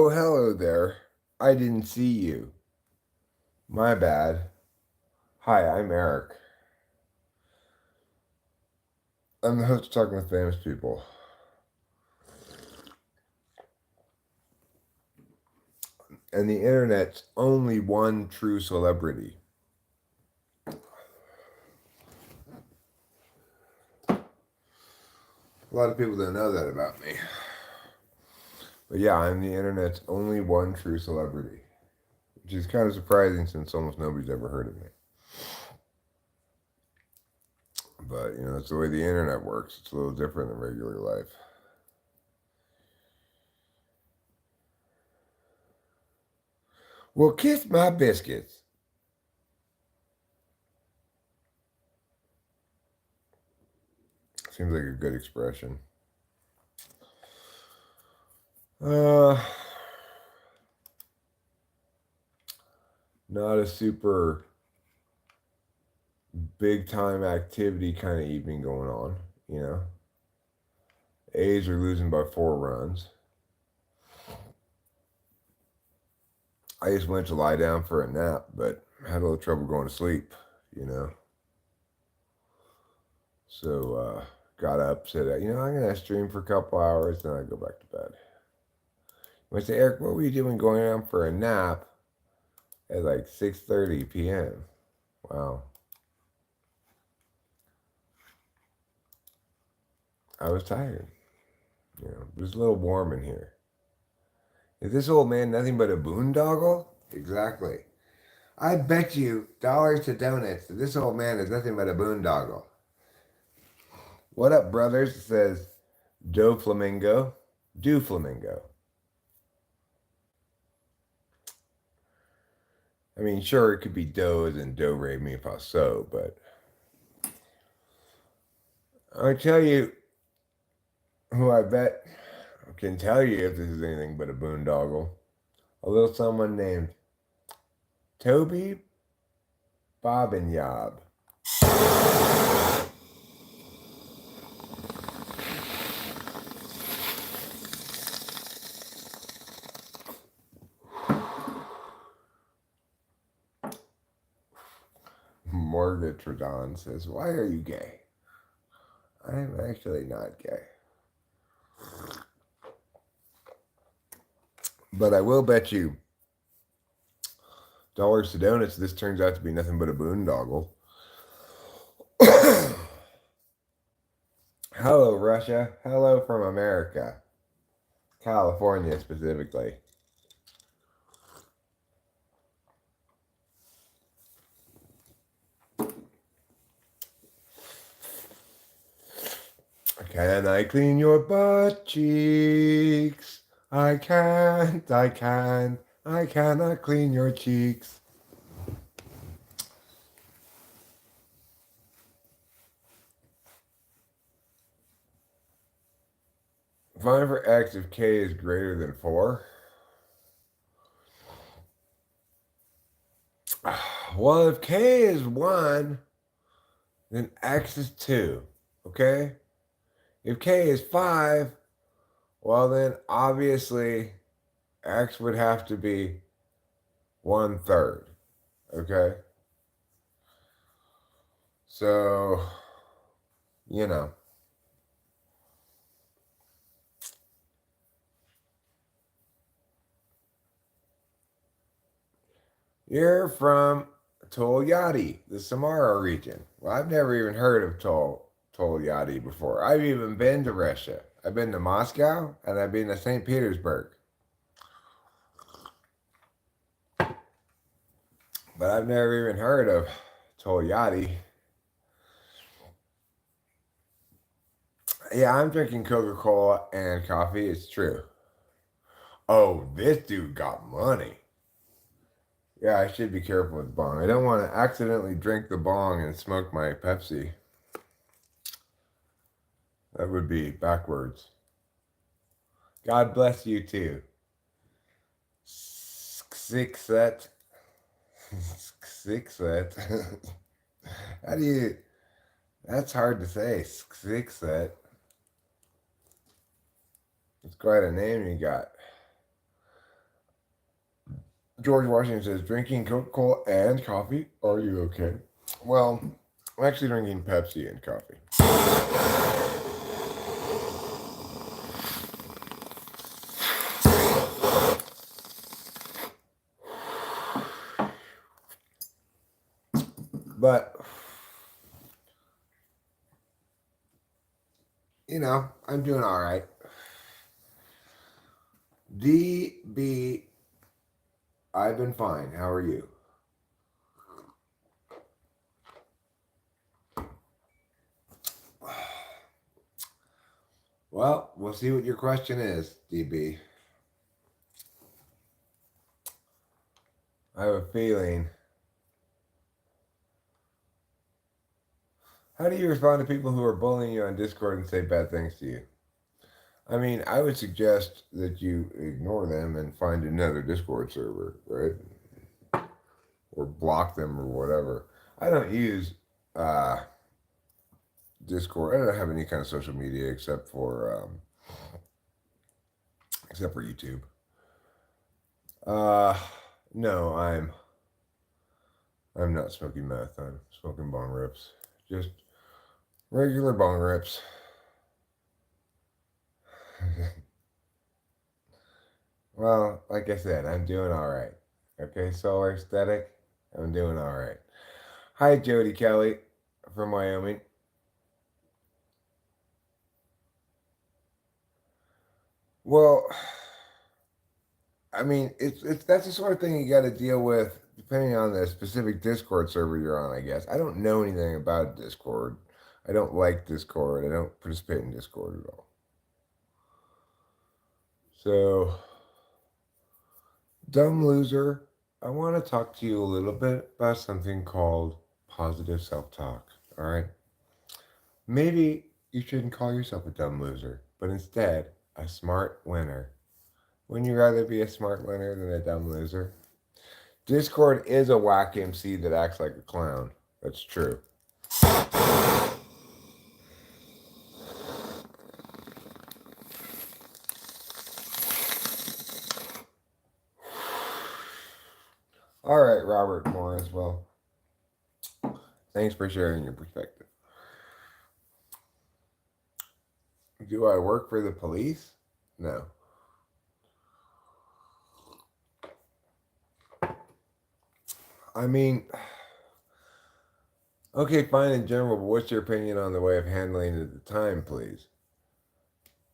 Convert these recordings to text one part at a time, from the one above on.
Oh, hello there. I didn't see you. My bad. Hi, I'm Eric. I'm the host of Talking with Famous People. And the internet's only one true celebrity. A lot of people don't know that about me. But yeah, I'm the internet's only one true celebrity. Which is kind of surprising since almost nobody's ever heard of me. But, it's the way the internet works. It's a little different than regular life. Well, kiss my biscuits. Seems like a good expression. Uh, Not a super big time activity kind of evening going on, you know. A's are losing by 4 runs. I just went to lie down for a nap, but had a little trouble going to sleep, you know. So got up, said, I'm gonna stream for a couple hours, then I go back to bed. I said, Eric, what were you doing going out for a nap at like 6:30 p.m.? Wow, I was tired. It was a little warm in here. Is this old man nothing but a boondoggle? Exactly. I bet you dollars to donuts that this old man is nothing but a boondoggle. What up, brothers? It says Do Flamingo. Do Flamingo. I mean, sure, it could be Do as in Do, Re, Mi, Fa, So, but I tell you who I bet can tell you if this is anything but a boondoggle. A little someone named Toby Bobinyab. Margaret Tradon says, Why are you gay? I'm actually not gay. But I will bet you dollars to donuts this turns out to be nothing but a boondoggle. Hello, Russia. Hello from America. California, specifically. Can I clean your butt cheeks? I can't, I can't, I cannot clean your cheeks. Find for x if k is greater than 4. Well, if k is 1, then x is 2. Okay? If k is 5, well, then obviously x would have to be 1/3. Okay? So, you know. You're from Tolyatti, the Samara region. Well, I've never even heard of Tolyatti before. I've even been to Russia. I've been to Moscow and I've been to St. Petersburg. But I've never even heard of Tolyatti. Yeah, I'm drinking Coca-Cola and coffee. It's true. Oh, this dude got money. Yeah, I should be careful with bong. I don't want to accidentally drink the bong and smoke my Pepsi. That would be backwards. God bless you too. Sixet. Sixet. How do you? That's hard to say. Sixet. It's quite a name you got. George Washington says, drinking Coca-Cola and coffee? Are you okay? Well, I'm actually drinking Pepsi and coffee. But, I'm doing all right. DB, I've been fine. How are you? Well, we'll see what your question is, DB. I have a feeling. How do you respond to people who are bullying you on Discord and say bad things to you? I mean, I would suggest that you ignore them and find another Discord server, right? Or block them or whatever. I don't use uh, Discord. I don't have any kind of social media except for YouTube. Uh, no, I'm not smoking meth. I'm smoking bong rips. Just regular bong rips. Well, like I said, I'm doing all right. Okay, solar aesthetic, I'm doing all right. Hi, Jody Kelly from Wyoming. Well, I mean, it's that's the sort of thing you got to deal with depending on the specific Discord server you're on. I guess I don't know anything about Discord. I don't like Discord. I don't participate in Discord at all. So, dumb loser, I want to talk to you a little bit about something called positive self-talk. All right. Maybe you shouldn't call yourself a dumb loser, but instead a smart winner. Wouldn't you rather be a smart winner than a dumb loser? Discord is a whack MC that acts like a clown. That's true. All right, Robert Morris. Well, thanks for sharing your perspective. Do I work for the police? No. I mean, okay, fine in general, but what's your opinion on the way of handling it at the time, please?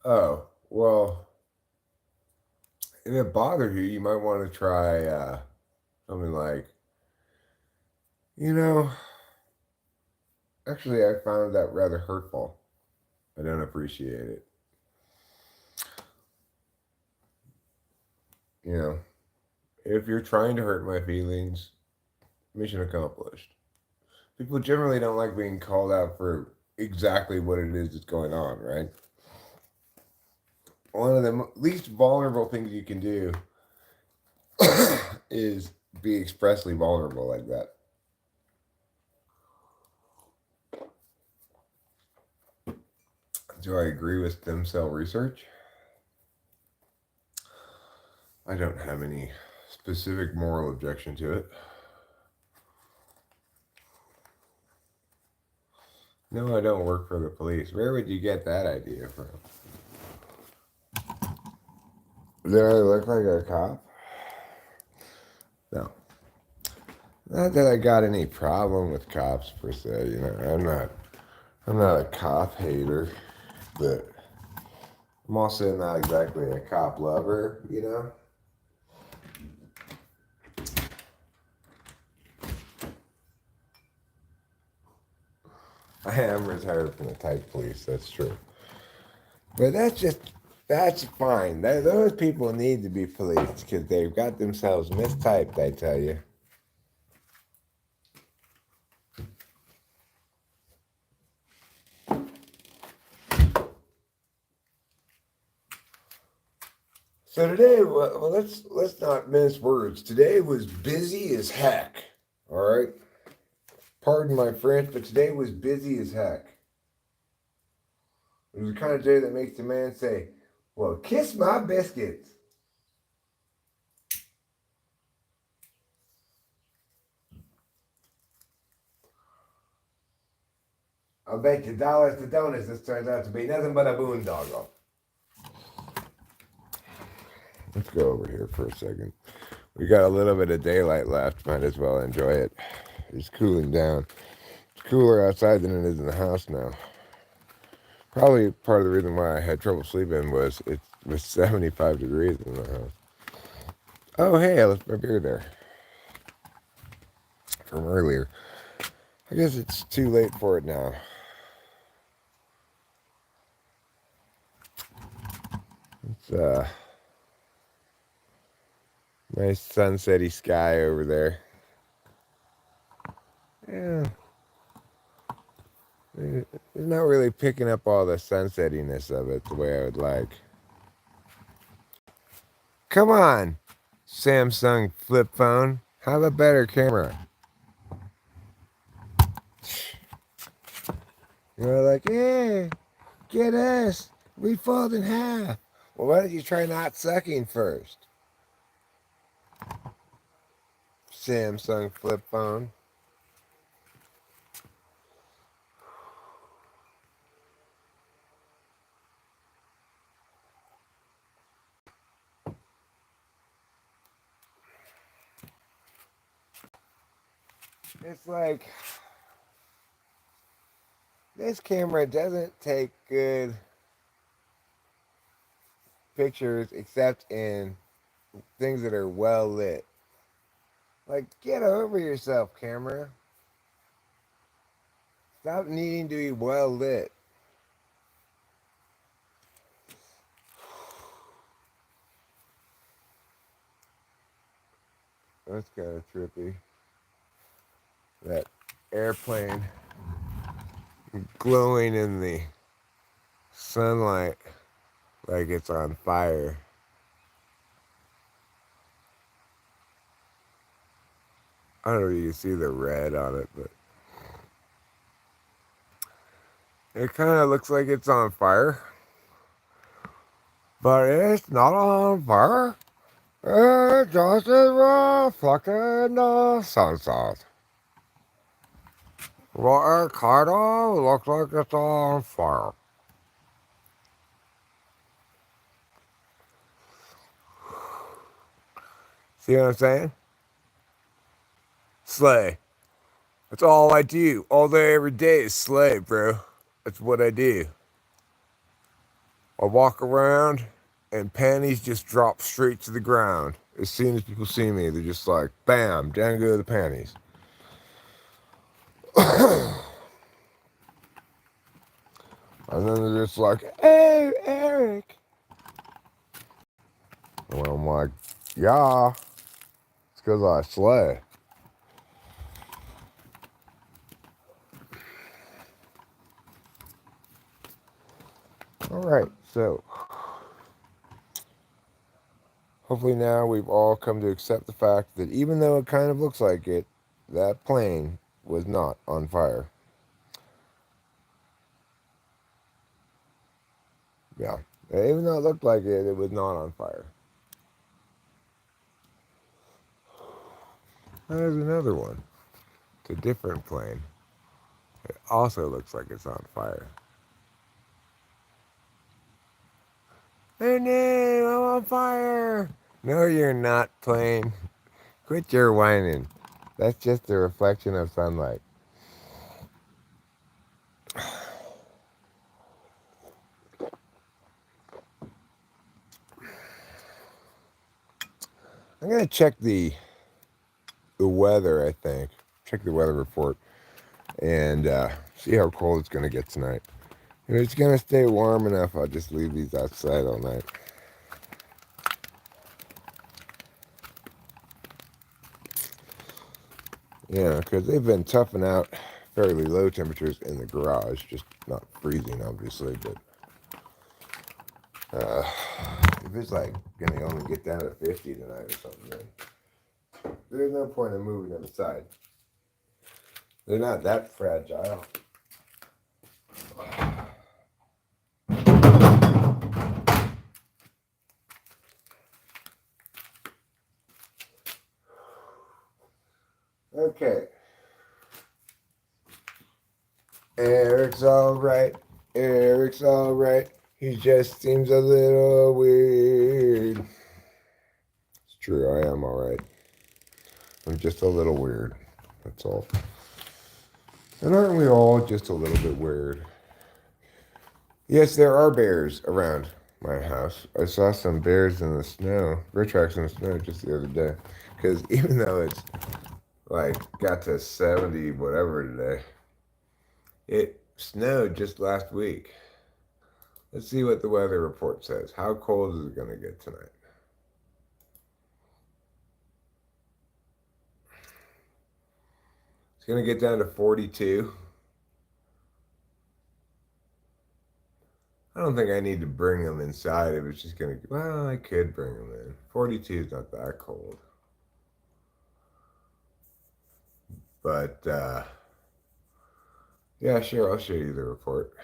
Oh, well, if it bothers you, you might want to try something like, you know, actually, I found that rather hurtful. I don't appreciate it. You know, if you're trying to hurt my feelings, mission accomplished. People generally don't like being called out for exactly what it is that's going on, right? One of the least vulnerable things you can do is be expressly vulnerable like that. Do I agree with stem cell research? I don't have any specific moral objection to it. No, I don't work for the police. Where would you get that idea from? Do I look like a cop? No. Not that I got any problem with cops per se, I'm not a cop hater, but I'm also not exactly a cop lover. I am retired from the type police, that's true. But that's fine. Those people need to be policed because they've got themselves mistyped, I tell you. So today, well, let's not mince words. Today was busy as heck. All right. Pardon my French, but today was busy as heck. It was the kind of day that makes the man say, "Well, kiss my biscuits." I'll bet you dollars to donuts this turns out to be nothing but a boondoggle. Let's go over here for a second. We got a little bit of daylight left. Might as well enjoy it. It's cooling down. It's cooler outside than it is in the house now. Probably part of the reason why I had trouble sleeping was it was 75 degrees in the house. Oh, hey, I left my beer there from earlier. I guess it's too late for it now. It's nice sunsetty sky over there. Yeah. It's not really picking up all the sunsettiness of it the way I would like. Come on, Samsung flip phone. Have a better camera. You're like, hey, get us. We fold in half. Well, why don't you try not sucking first? Samsung flip phone. It's like, this camera doesn't take good pictures except in things that are well lit. Like, get over yourself, camera. Stop needing to be well lit. That's kind of trippy. That airplane glowing in the sunlight like it's on fire. I don't know if you can see the red on it, but it kind of looks like it's on fire. But it's not on fire. It just is reflecting the sunset. Well, it kind of looks like it's on fire. See what I'm saying? Slay. That's all I do. All day, every day is slay, bro. That's what I do. I walk around and panties just drop straight to the ground. As soon as people see me, they're just like, bam, down go the panties. And then they're just like, hey, Eric. And I'm like, yeah, it's because I slay. All right, so hopefully now we've all come to accept the fact that even though it kind of looks like it, that plane was not on fire. Yeah, even though it looked like it, it was not on fire. There's another one. It's a different plane. It also looks like it's on fire. Oh no, I'm on fire! No, you're not, plane. Quit your whining. That's just a reflection of sunlight. I'm gonna check the weather, I think. Check the weather report and see how cold it's gonna get tonight. If it's gonna stay warm enough, I'll just leave these outside all night. Yeah, because they've been toughing out fairly low temperatures in the garage, just not freezing, obviously, but if it's like gonna only get down to 50 tonight or something, then there's no point in moving them aside. They're not that fragile. Okay. Eric's alright. Eric's alright. He just seems a little weird. It's true, I am alright. I'm just a little weird. That's all. And aren't we all just a little bit weird? Yes, there are bears around my house. I saw some bears in the snow, bear tracks in the snow just the other day. Because even though it's like got to 70 whatever today, it snowed just last week. Let's see what the weather report says. How cold is it going to get tonight? It's going to get down to 42. I don't think I need to bring them inside if it's just going to, well, I could bring them in. 42 is not that cold. But, yeah, sure, I'll show you the report.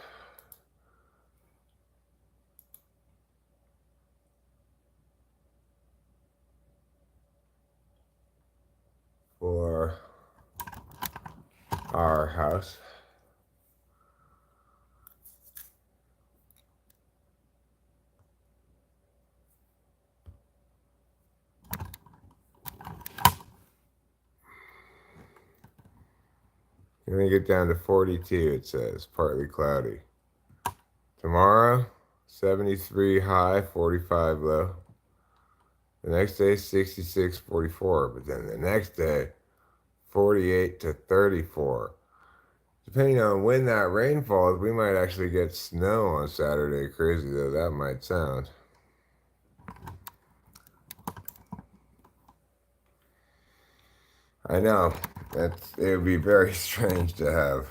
For our house. Gonna get down to 42, it says, partly cloudy. Tomorrow, 73 high, 45 low. The next day, 66, 44. But then the next day, 48 to 34. Depending on when that rain falls, we might actually get snow on Saturday. Crazy though that might sound. I know. It would be very strange to have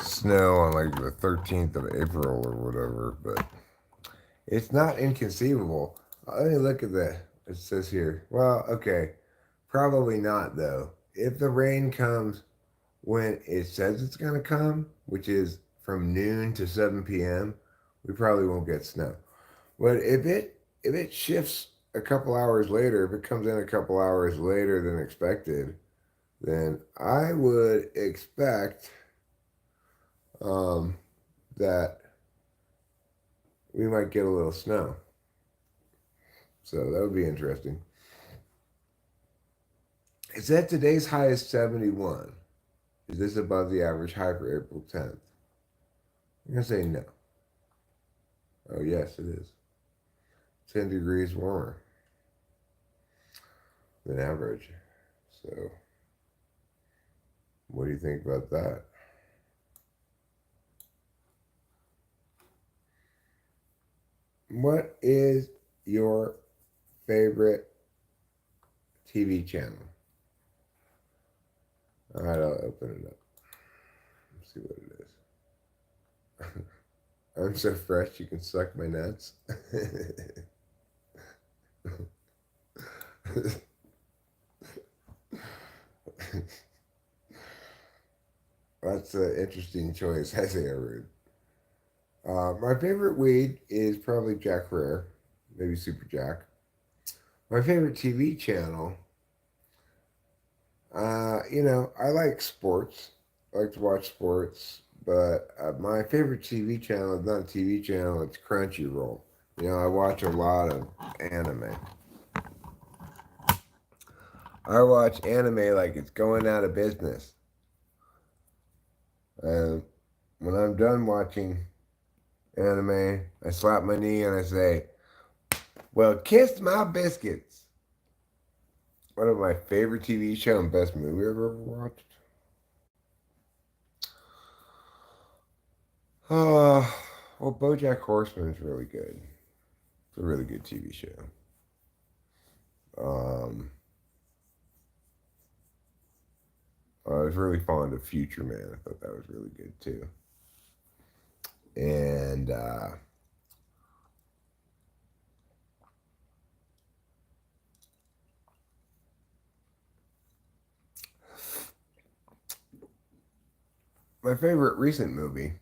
snow on like the 13th of April or whatever, but it's not inconceivable. Let me look at it says here. Well, okay. Probably not though. If the rain comes when it says it's going to come, which is from noon to 7 p.m., we probably won't get snow. But if it shifts a couple hours later, if it comes in a couple hours later than expected, then I would expect um, that we might get a little snow. So that would be interesting. It said today's high is 71. Is this above the average high for April 10th? I'm going to say no. Oh, yes, it is. 10 degrees warmer than average. So, what do you think about that? What is your favorite TV channel? All right, I'll open it up. Let's see what it is. I'm so fresh, you can suck my nuts. That's an interesting choice, I think I read. My favorite weed is probably Jack Rare, maybe Super Jack. My favorite TV channel, I like sports. I like to watch sports, but my favorite TV channel is not a TV channel, it's Crunchyroll. I watch a lot of anime. I watch anime like it's going out of business. And when I'm done watching anime, I slap my knee and I say, well, kiss my biscuits. One of my favorite TV show and best movie I've ever watched. Uh, well, BoJack Horseman is really good. It's a really good TV show. Um, I was really fond of Future Man. I thought that was really good too. And my favorite recent movie,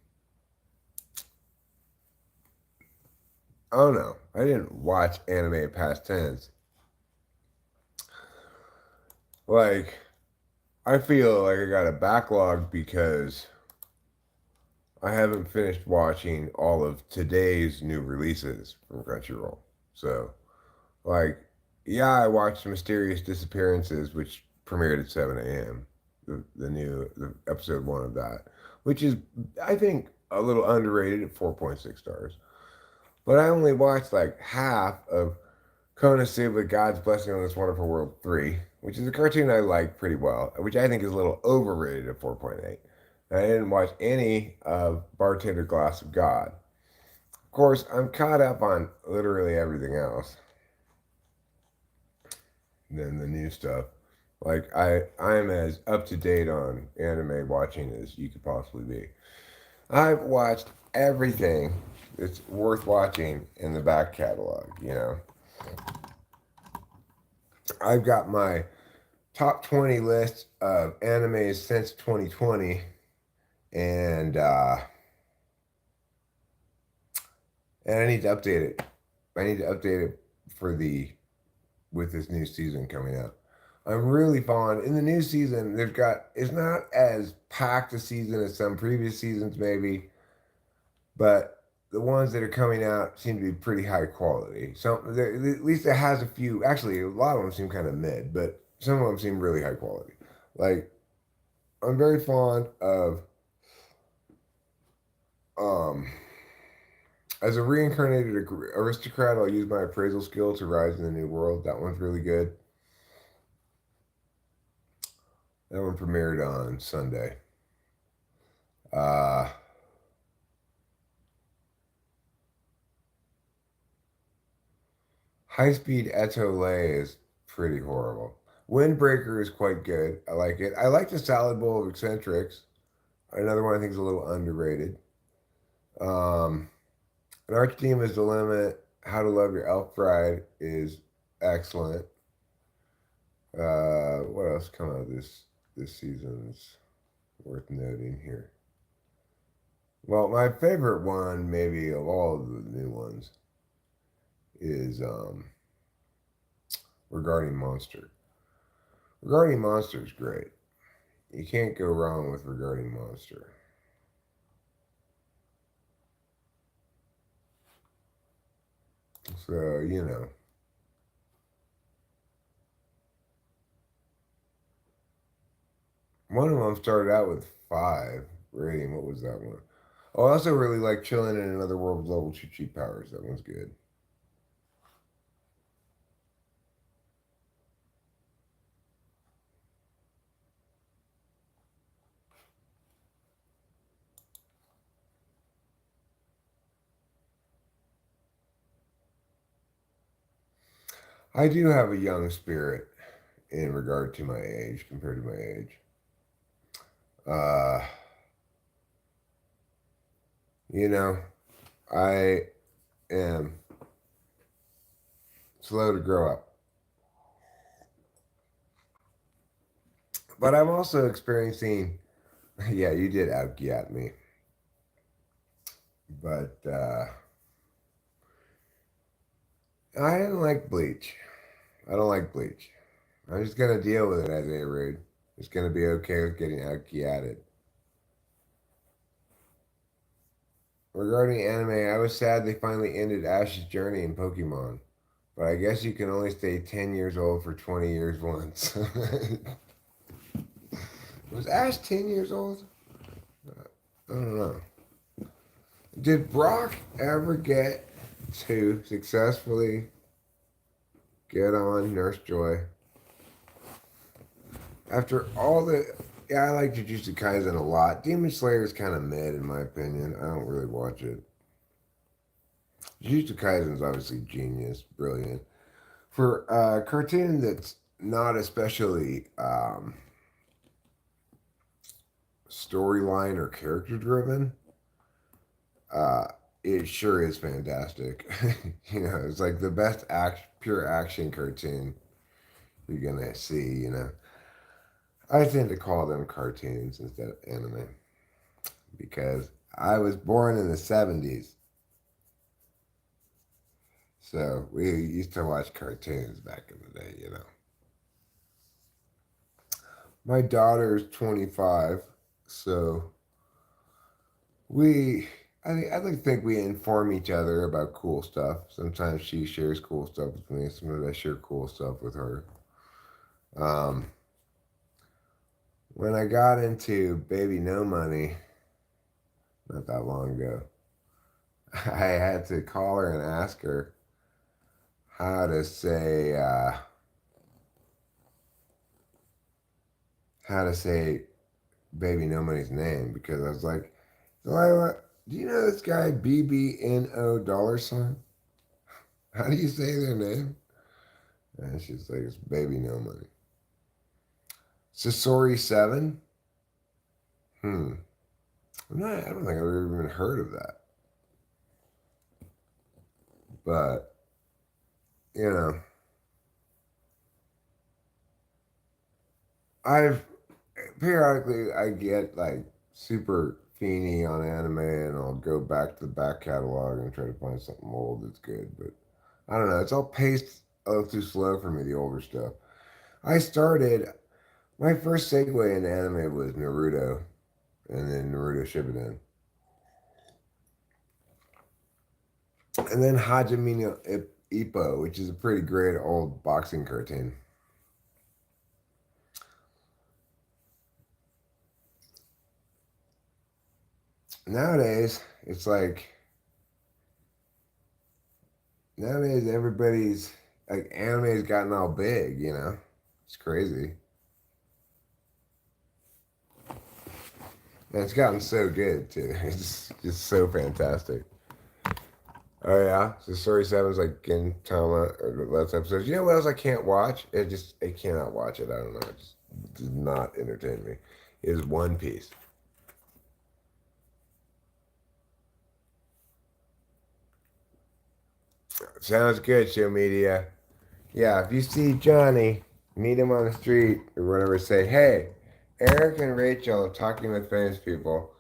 oh no, I didn't watch anime in past tense. Like, I feel like I got a backlog because I haven't finished watching all of today's new releases from Crunchyroll. So, like, yeah, I watched Mysterious Disappearances, which premiered at 7 a.m. The episode one of that, which is, I think, a little underrated at 4.6 stars. But I only watched like half of Konosuba God's Blessing on This Wonderful World 3, which is a cartoon I like pretty well, which I think is a little overrated at 4.8. And I didn't watch any of Bartender Glass of God. Of course, I'm caught up on literally everything else than the new stuff. Like I'm as up to date on anime watching as you could possibly be. I've watched everything that's worth watching in the back catalog, you know. I've got my top 20 list of animes since 2020, and and I need to update it. I need to update it for the with this new season coming out. I'm really fond in the new season. They've got it's not as packed a season as some previous seasons, maybe, but the ones that are coming out seem to be pretty high quality. At least it has a few. Actually, a lot of them seem kind of mid, but some of them seem really high quality. Like I'm very fond of um, as a reincarnated aristocrat. I'll use my appraisal skill to rise in the new world. That one's really good. That one premiered on Sunday. Uh, High Speed Etole is pretty horrible. Windbreaker is quite good. I like it. I like the Salad Bowl of Eccentrics. Another one I think is a little underrated. Um, An Archdemons Dilemma, How to Love Your Elf Bride is excellent. What else come out this season is worth noting here? Well, my favorite one, maybe of all of the new ones, is Regarding Monster. Regarding Monster is great. You can't go wrong with Regarding Monster. So, you know. One of them started out with 5 rating. What was that one? Oh, I also really like Chilling in Another World with Level 2 Cheap Powers. That one's good. I do have a young spirit in regard to my age, compared to my age. Uh, you know, I am slow to grow up. But I'm also experiencing, yeah, you did out me. But I didn't like Bleach. I don't like Bleach. I'm just gonna deal with it as a rude. Just gonna be okay with getting out. Regarding anime, I was sad they finally ended Ash's journey in Pokemon. But I guess you can only stay 10 years old for 20 years once. Was Ash 10 years old? I don't know. Did Brock ever get to successfully get on Nurse Joy? After all the. Yeah, I like Jujutsu Kaisen a lot. Demon Slayer is kind of mid, in my opinion. I don't really watch it. Jujutsu Kaisen is obviously genius, brilliant. For a cartoon that's not especially storyline or character driven, uh, it sure is fantastic. It's like the best pure action cartoon you're gonna see. I tend to call them cartoons instead of anime because I was born in the 70s. So we used to watch cartoons back in the day. My daughter's 25, so I like to think we inform each other about cool stuff. Sometimes she shares cool stuff with me. Sometimes I share cool stuff with her. Um, when I got into Baby No Money, not that long ago, I had to call her and ask her how to say Baby No Money's name because I was like, Delilah, do you know this guy BBNO dollar sign? How do you say their name? And she's like, it's Baby No Money. Sasori 7? Hmm. I don't think I've ever even heard of that. But, you know, I've periodically I get like super fieny on anime and I'll go back to the back catalog and try to find something old that's good. But I don't know. It's all paced a little too slow for me, the older stuff. I started, my first segue into anime was Naruto and then Naruto Shippuden. And then Hajime no Ippo, which is a pretty great old boxing cartoon. Nowadays, it's like nowadays everybody's like anime's gotten all big, you know? It's crazy. And it's gotten so good too. It's just so fantastic. Oh yeah. So Story Seven's like Gintama or the last episodes. You know what else I can't watch? I cannot watch it. I don't know. It just does not entertain me. Is One Piece. Sounds good, show media. Yeah, if you see Johnny, meet him on the street or whatever, say, hey, Eric and Rachel talking with famous people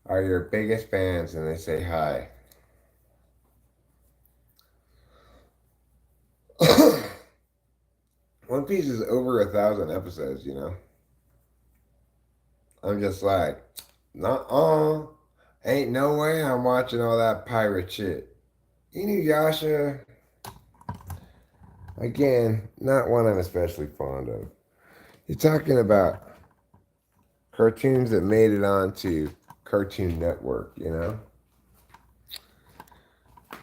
are your biggest fans, and they say hi. One Piece is over 1,000 episodes, you know? I'm just like, nah, ain't no way I'm watching all that pirate shit. Inuyasha, again, not one I'm especially fond of. You're talking about cartoons that made it onto Cartoon Network, you know?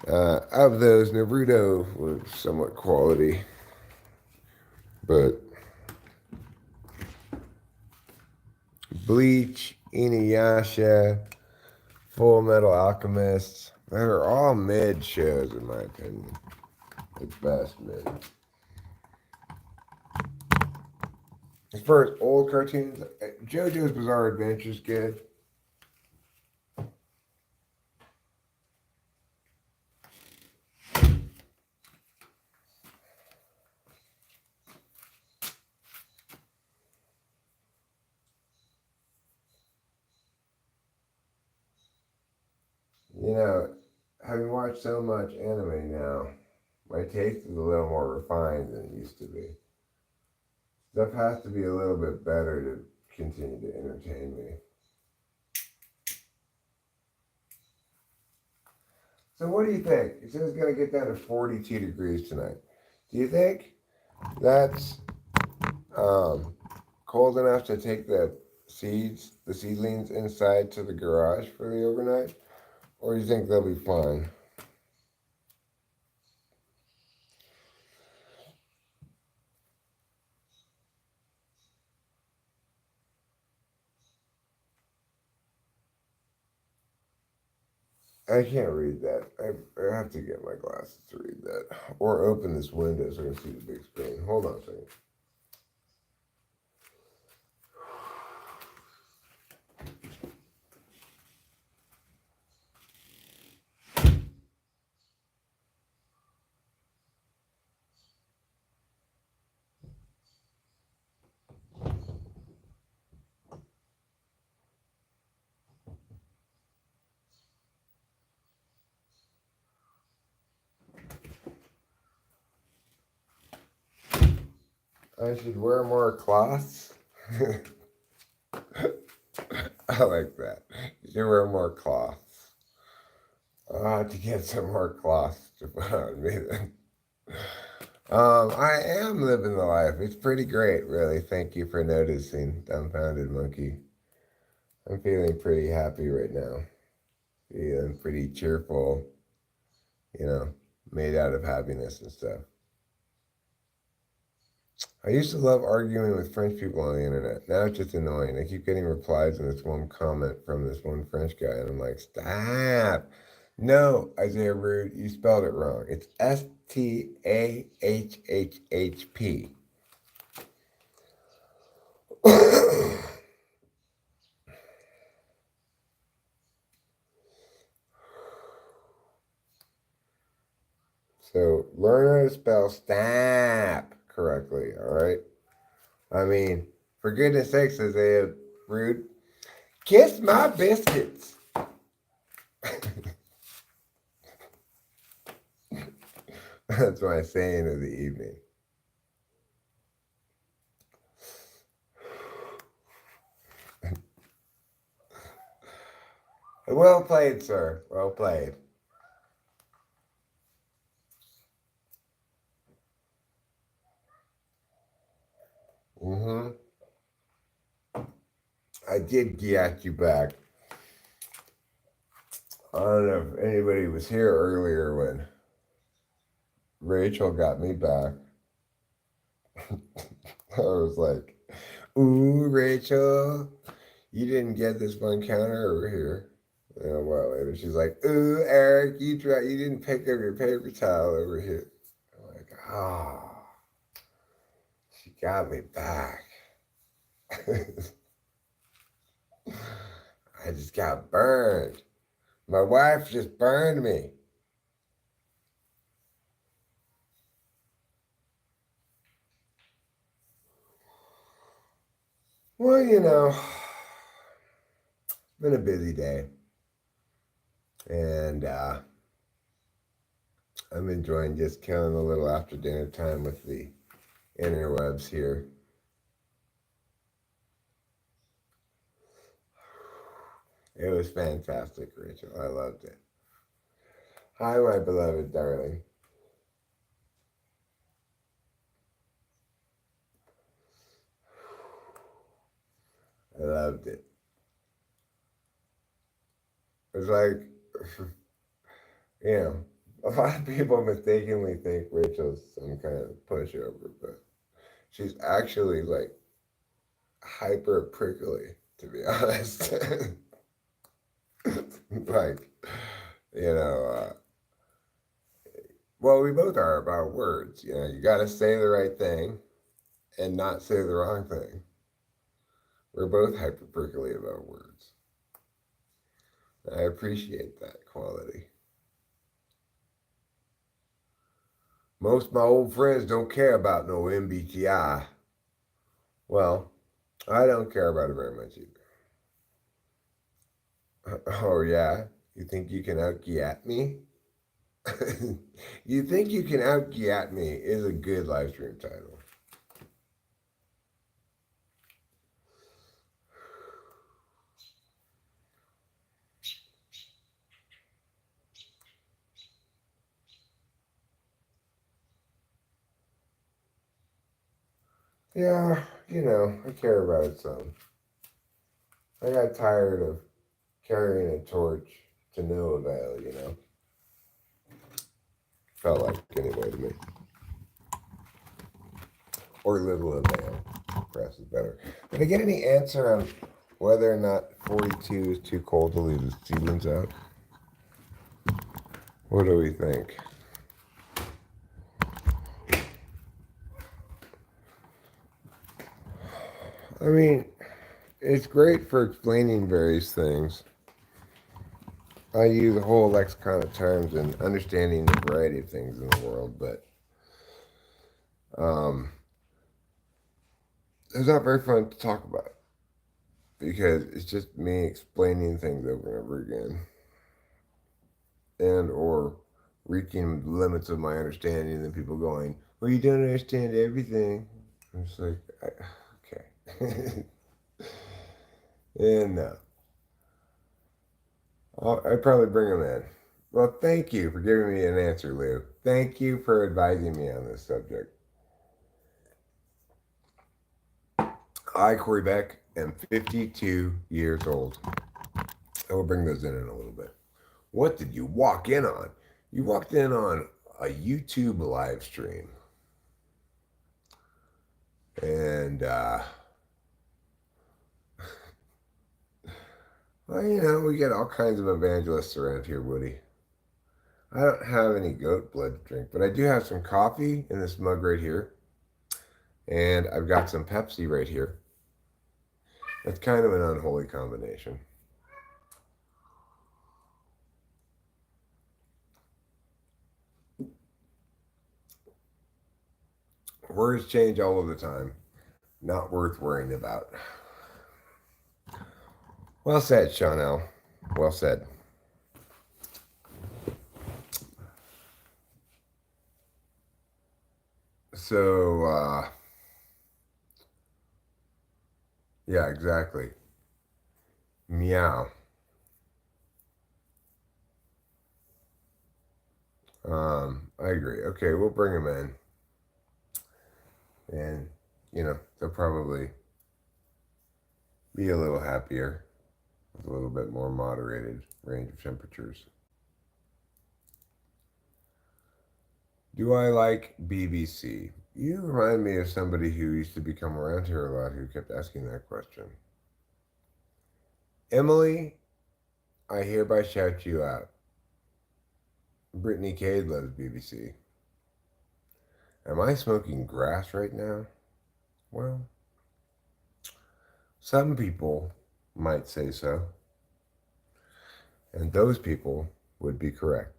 Of those, Naruto was somewhat quality, but Bleach, Inuyasha, Full Metal Alchemist, they're all mid shows in my opinion. At best, mid. As far as old cartoons, JoJo's Bizarre Adventure's good. You know, having watched so much anime now, my taste is a little more refined than it used to be. Stuff has to be a little bit better to continue to entertain me. So what do you think? It says it's going to get down to 42 degrees tonight. Do you think that's cold enough to take the seedlings inside to the garage for the overnight? Or do you think they'll be fine? I can't read that. I have to get my glasses to read that. Or open this window so I can see the big screen. Hold on a second. I should wear more cloths. I like that. You should wear more cloths. I'll have to get some more cloths to put on me then. I am living the life. It's pretty great, really. Thank you for noticing, dumbfounded monkey. I'm feeling pretty happy right now. Feeling pretty cheerful, you know, made out of happiness and stuff. I used to love arguing with French people on the internet. Now it's just annoying. I keep getting replies on this one comment from this one French guy, and I'm like, stop. No, Isaiah Rude, you spelled it wrong. It's Stahhhp. So learn how to spell stop correctly, all right? I mean, for goodness sakes, Isaiah Rude, kiss my biscuits. That's my saying of the evening. Well played, sir. Well played. Mm-hmm. I did get you back. I don't know if anybody was here earlier when Rachel got me back. I was like, ooh, Rachel, you didn't get this one counter over here. And a while later, she's like, ooh, Eric, you didn't pick up your paper towel over here. I'm like, oh, she got me back. I just got burned. My wife just burned me. Well, it's been a busy day. And I'm enjoying just killing a little after dinner time with the interwebs here. It was fantastic, Rachel. I loved it. Hi, my beloved darling. I loved it. It was like, a lot of people mistakenly think Rachel's some kind of pushover, but she's actually like hyper prickly, to be honest. Like, you know, well, we both are about words. You got to say the right thing and not say the wrong thing. We're both hyper prickly about words. I appreciate that quality. Most of my old friends don't care about no MBTI. Well, I don't care about it very much either. Oh, yeah? You think you can out me? You think you can out me is a good live stream title. Yeah, I care about it some. I got tired of carrying a torch to no avail. Felt like anyway to me. Or little avail, perhaps is better. Did I get any answer on whether or not 42 is too cold to leave the seedlings out? What do we think? I mean, it's great for explaining various things. I use a whole lexicon of terms and understanding a variety of things in the world, but it's not very fun to talk about because it's just me explaining things over and over again, and or reaching the limits of my understanding, and then people going, "Well, you don't understand everything." I'm just like, okay, and no. I'd probably bring him in. Well, thank you for giving me an answer, Lou. Thank you for advising me on this subject. I, Corey Beck, am 52 years old. I will bring those in a little bit. What did you walk in on? You walked in on a YouTube live stream. And, well, we get all kinds of evangelists around here, Woody. I don't have any goat blood to drink, but I do have some coffee in this mug right here. And I've got some Pepsi right here. It's kind of an unholy combination. Words change all of the time. Not worth worrying about. Well said, Chanel. Well said. So, yeah, exactly. Meow. I agree. Okay, we'll bring them in. And, they'll probably be a little happier with a little bit more moderated range of temperatures. Do I like BBC? You remind me of somebody who used to become around here a lot who kept asking that question. Emily, I hereby shout you out. Brittany Cade loves BBC. Am I smoking grass right now? Well, some people might say so. And those people would be correct.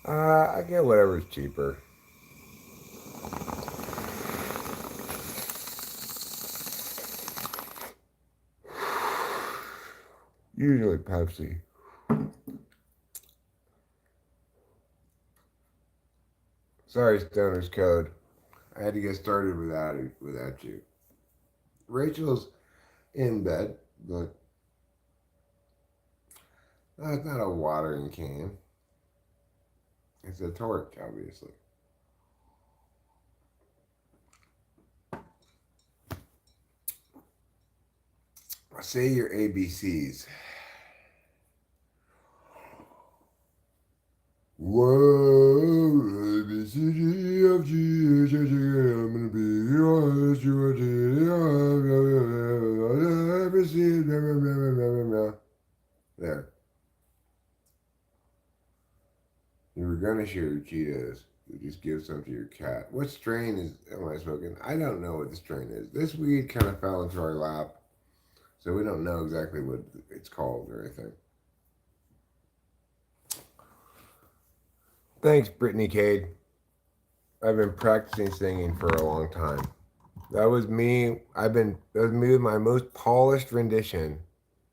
I get whatever's cheaper. Usually Pepsi. Sorry, Stoner's Code. I had to get started without you. Rachel's in bed, but it's not a watering can. It's a torch, obviously. Say your ABCs. Whoa, ABCD of G, I'm gonna be honest, you are there. You were gonna share your Cheetos. You just give some to your cat. What strain am I smoking? I don't know what the strain is. This weed kind of fell into our lap, so we don't know exactly what it's called or anything. Thanks, Brittany Cade. I've been practicing singing for a long time. That was me. That was me with my most polished rendition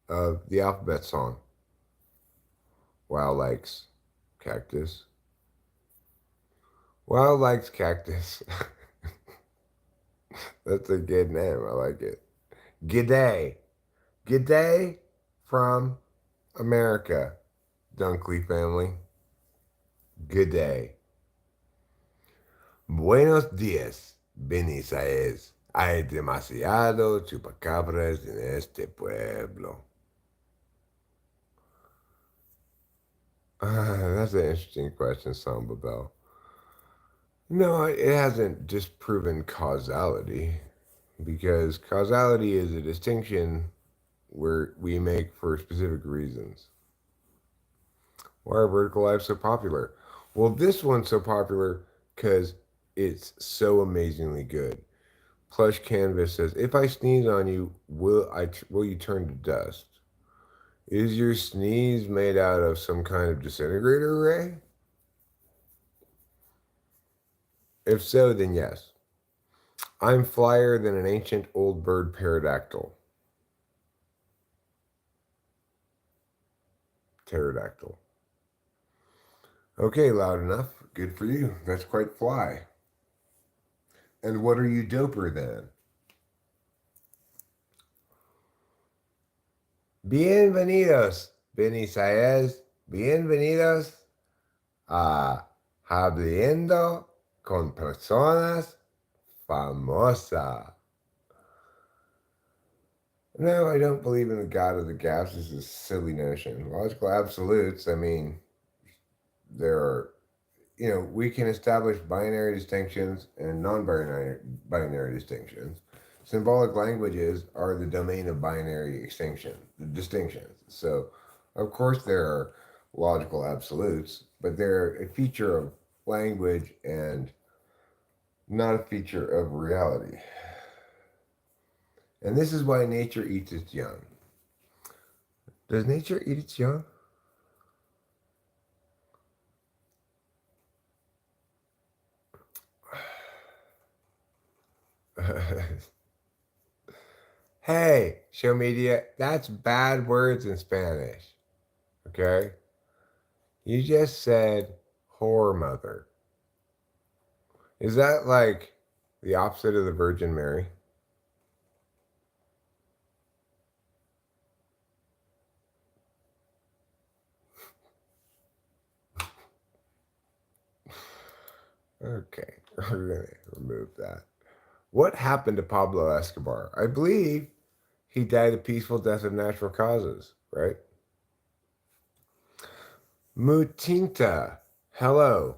of the alphabet song. Wow likes cactus. Wow likes cactus. That's a good name. I like it. G'day. G'day from America, Dunkley family. Good day. Buenos días, Buenos Aires. Hay demasiado chupacabras en este pueblo. That's an interesting question, Samba Bell. No, it hasn't disproven causality, because causality is a distinction where we make for specific reasons. Why are vertical lives so popular? Well, this one's so popular because it's so amazingly good. Plush Canvas says, if I sneeze on you, will you turn to dust? Is your sneeze made out of some kind of disintegrator array? If so, then yes. I'm flyer than an ancient old bird pterodactyl. Pterodactyl. Okay, loud enough. Good for you. That's quite fly. And what are you doper than? Bienvenidos, Benny Saez. Bienvenidos a Hablando con Personas Famosas. No, I don't believe in the God of the gaps. This is a silly notion. Logical absolutes, I mean, there are, we can establish binary distinctions and non-binary distinctions. Symbolic languages are the domain of binary distinctions. So, of course, there are logical absolutes, but they're a feature of language and not a feature of reality. And this is why nature eats its young. Does nature eat its young? Hey, show media, that's bad words in Spanish. Okay? You just said whore mother. Is that like the opposite of the Virgin Mary? Okay, we're going to remove that. What happened to Pablo Escobar? I believe he died a peaceful death of natural causes, right? Mutinta, hello.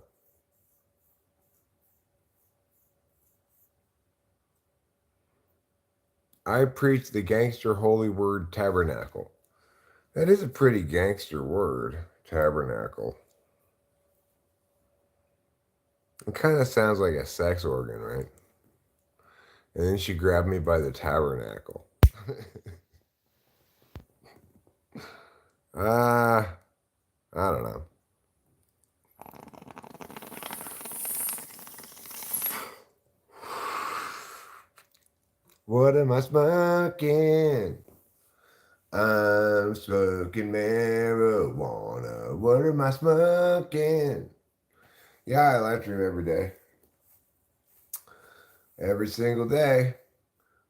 I preach the gangster holy word tabernacle. That is a pretty gangster word, tabernacle. It kind of sounds like a sex organ, right? And then she grabbed me by the tabernacle. I don't know. What am I smoking? I'm smoking marijuana. What am I smoking? Yeah, I live dream every day. Every single day.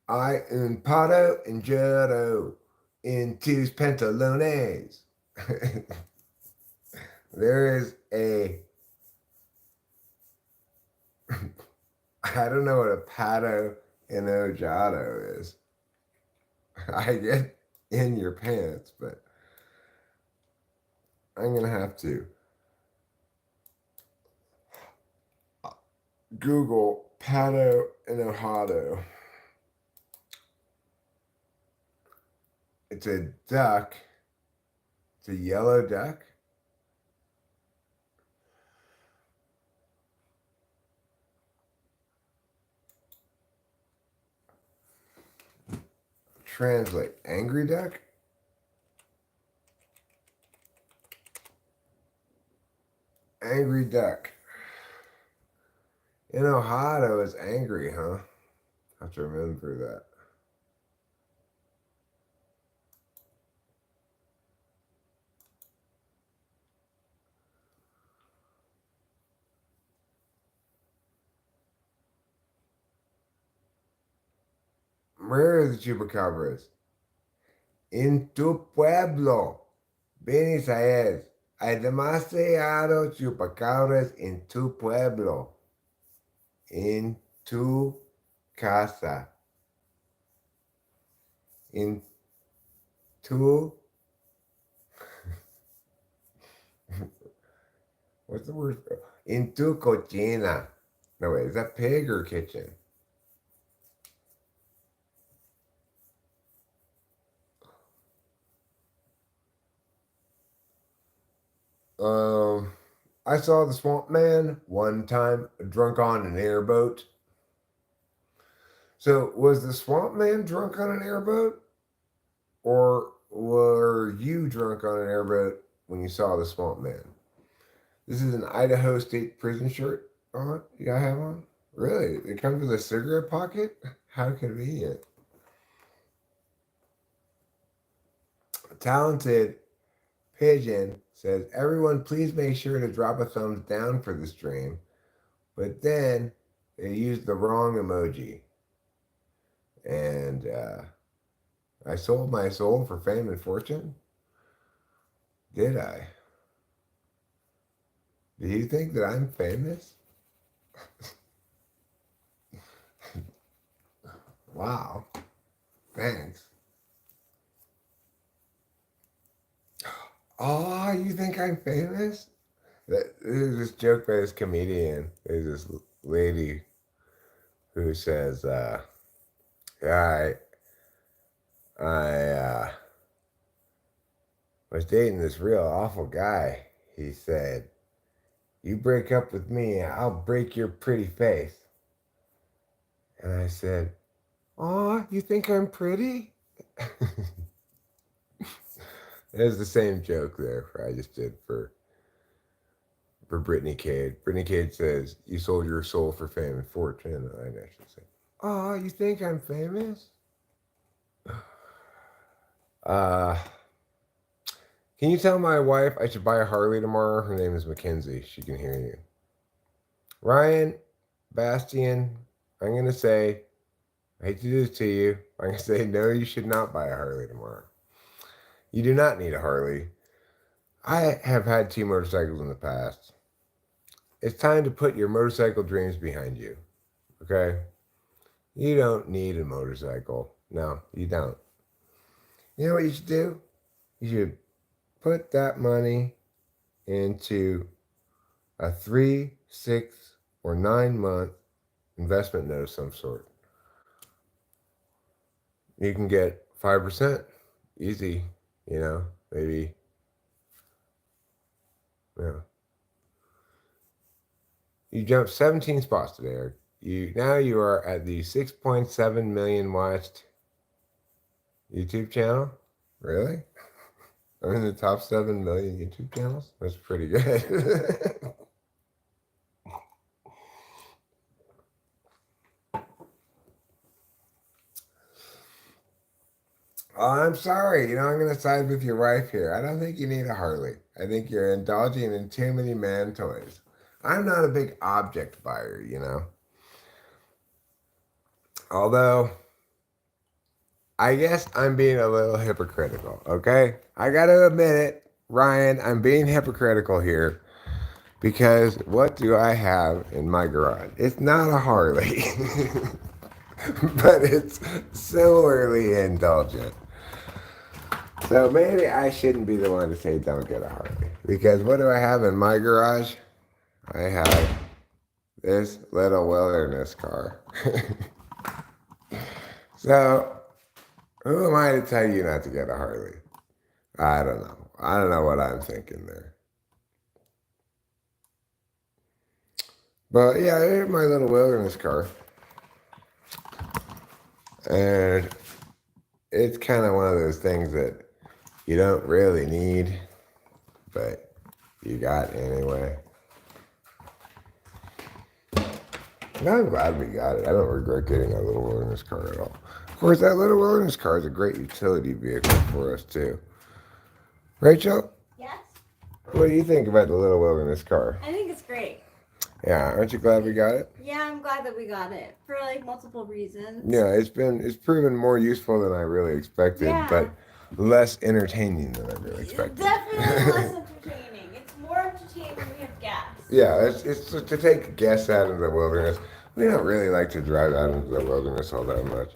I un pato and judo in two pantalones. There is a I don't know what a pato and ojado is. I get in your pants, but I'm gonna have to Google pato and ojado. It's a duck. It's a yellow duck. Translate angry duck. Angry duck. Enojado is angry, huh? I have to remember that. Where are the chupacabras? En tu pueblo. Buenos Aires. Hay demasiados chupacabras en tu pueblo. En tu casa. En tu. What's the word? In tu cocina. No, wait, is that pig or kitchen? I saw the Swamp Man one time drunk on an airboat. So, was the Swamp Man drunk on an airboat? Or were you drunk on an airboat when you saw the Swamp Man? This is an Idaho State Prison shirt on. You gotta have on? Really? It comes with a cigarette pocket? How convenient. Talented Pigeon says, everyone please make sure to drop a thumbs down for the stream. But then they used the wrong emoji. And I sold my soul for fame and fortune? Did I? Do you think that I'm famous? Wow. Thanks. Oh, you think I'm famous? There's this joke by this comedian. There's this lady who says, yeah, I was dating this real awful guy. He said, you break up with me, I'll break your pretty face. And I said, aw, you think I'm pretty? There's the same joke there I just did for Brittany Cade. Brittany Cade says, you sold your soul for fame and fortune. And I actually say, aw, you think I'm famous? Uh, can you tell my wife I should buy a Harley tomorrow? Her name is Mackenzie. She can hear you. Ryan, Bastian, I'm going to say, I hate to do this to you. I'm going to say, no, you should not buy a Harley tomorrow. You do not need a Harley. I have had 2 motorcycles in the past. It's time to put your motorcycle dreams behind you. Okay? You don't need a motorcycle. No, you don't. You know what you should do? You should put that money into a 3, 6, or 9-month investment note of some sort. You can get 5% easy, maybe. Yeah. You jumped 17 spots today, Eric. You are at the 6.7 million watched YouTube channel. Really? I'm in the top 7 million YouTube channels? That's pretty good. Oh, I'm sorry. I'm going to side with your wife here. I don't think you need a Harley. I think you're indulging in too many man toys. I'm not a big object buyer. Although, I guess I'm being a little hypocritical, okay? I got to admit it, Ryan, I'm being hypocritical here because what do I have in my garage? It's not a Harley, but it's similarly indulgent. So maybe I shouldn't be the one to say don't get a Harley. Because what do I have in my garage? I have this little wilderness car. So who am I to tell you not to get a Harley? I don't know. I don't know what I'm thinking there. But yeah, here's my little wilderness car. And it's kind of one of those things that you don't really need, but you got anyway. And I'm glad we got it. I don't regret getting that little wilderness car at all. Of course, that little wilderness car is a great utility vehicle for us, too. Rachel? Yes? What do you think about the little wilderness car? I think it's great. Yeah, aren't you glad we got it? Yeah, I'm glad that we got it for multiple reasons. Yeah, it's proven more useful than I really expected, but less entertaining than I really expected. Definitely less entertaining. It's more entertaining when we have gas. Yeah, it's to take guests out into the wilderness. We don't really like to drive out into the wilderness all that much,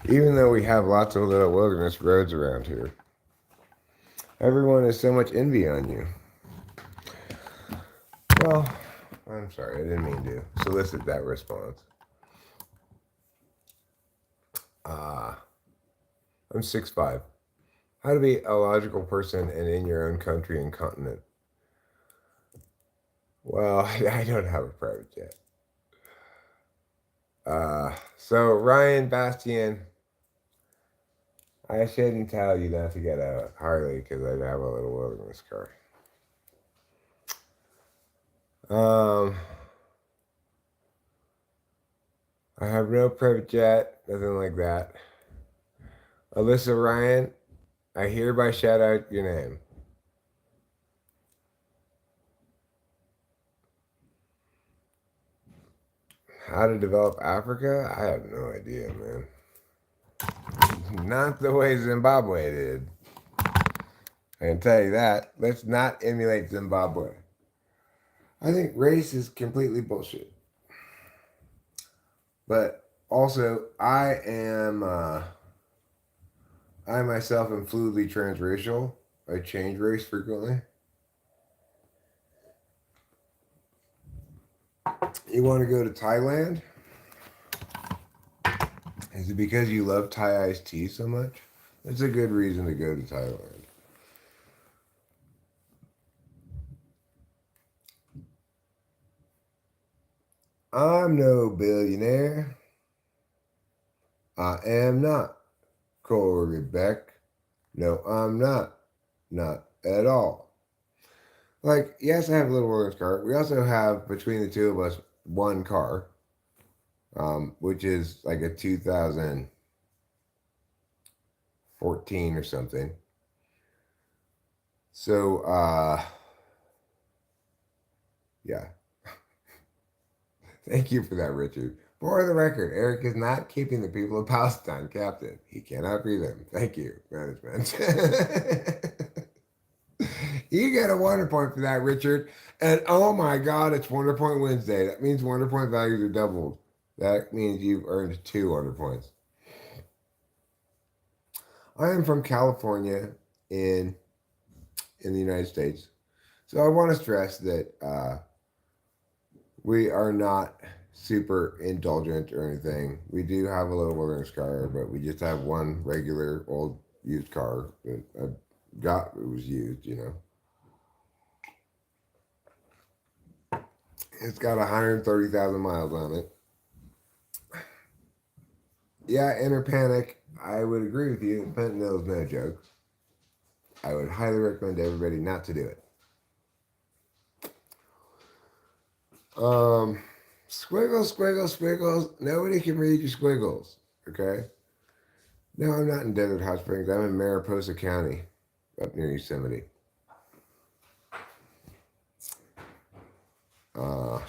even though we have lots of little wilderness roads around here. Everyone has so much envy on you. Well, I'm sorry, I didn't mean to solicit that response. I'm 6'5". How to be a logical person and in your own country and continent? Well, I don't have a private jet. So Ryan Bastian, I shouldn't tell you not to get a Harley because I have a little wilderness car. I have no private jet, nothing like that. Alyssa Ryan, I hereby shout out your name. How to develop Africa? I have no idea, man. Not the way Zimbabwe did. I can tell you that. Let's not emulate Zimbabwe. I think race is completely bullshit. But also, I myself am fluidly transracial. I change race frequently. You want to go to Thailand? Is it because you love Thai iced tea so much? That's a good reason to go to Thailand. I'm no billionaire. I am not Corey Beck. No, I'm not. Not at all. Like, yes, I have a little Williams car. We also have, between the two of us, one car, which is like a 2014 or something. So, yeah. Thank you for that, Richard. For the record, Eric is not keeping the people of Palestine captive. He cannot free them. Thank you, management. You get a Wonder Point for that, Richard. And oh my God, it's Wonder Point Wednesday. That means Wonder Point values are doubled. That means you've earned 2 Wonder Points. I am from California in the United States. So I want to stress that we are not super indulgent or anything. We do have a little wilderness car, but we just have one regular old used car that I got. It was used, you know. It's got 130,000 miles on it. Yeah, inner panic. I would agree with you. Fentanyl is no joke. I would highly recommend everybody not to do it. Squiggles, squiggles, squiggles. Nobody can read your squiggles. Okay. No, I'm not in Desert Hot Springs. I'm in Mariposa County, up near Yosemite. Uh,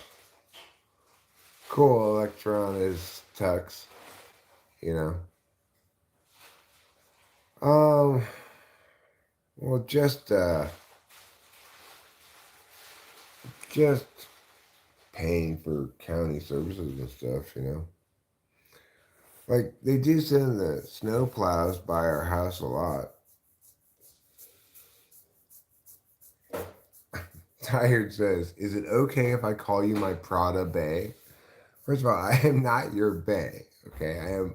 cool electron is Tux, you know. Well, just paying for county services and stuff, you know. Like they do send the snow plows by our house a lot. Tired says, "Is it okay if I call you my Prada Bay?" First of all, I am not your Bay. Okay, I am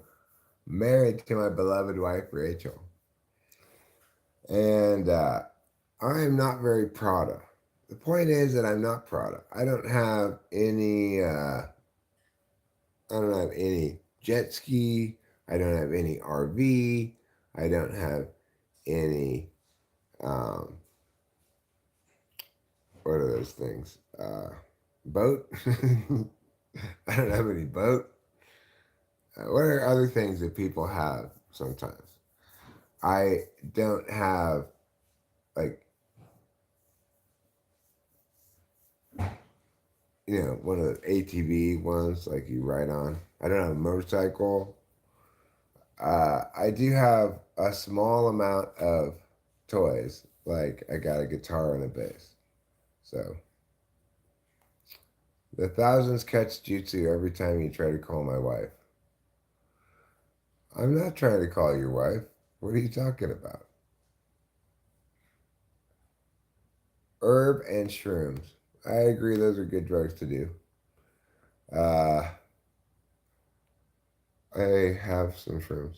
married to my beloved wife Rachel, and I am not very Prada. The point is that I'm not Prada. I don't have any. I don't have any jet ski. I don't have any RV. I don't have any. Um, what are those things? Boat. I don't have any boat. What are other things that people have sometimes? I don't have like one of the ATV ones like you ride on. I don't have a motorcycle. I do have a small amount of toys. Like I got a guitar and a bass. So the thousands catch jutsu every time you try to call my wife. I'm not trying to call your wife. What are you talking about? Herb and shrooms. I agree, those are good drugs to do. Uh, I have some shrooms,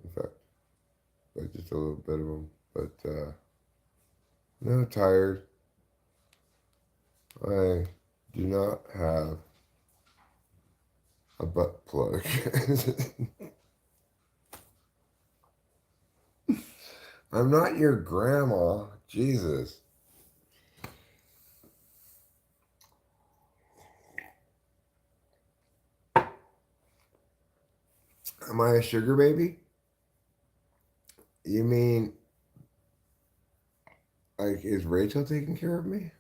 in fact, like just a little bit of them. But no, tired. I do not have a butt plug. I'm not your grandma. Jesus. Am I a sugar baby? You mean, like, is Rachel taking care of me?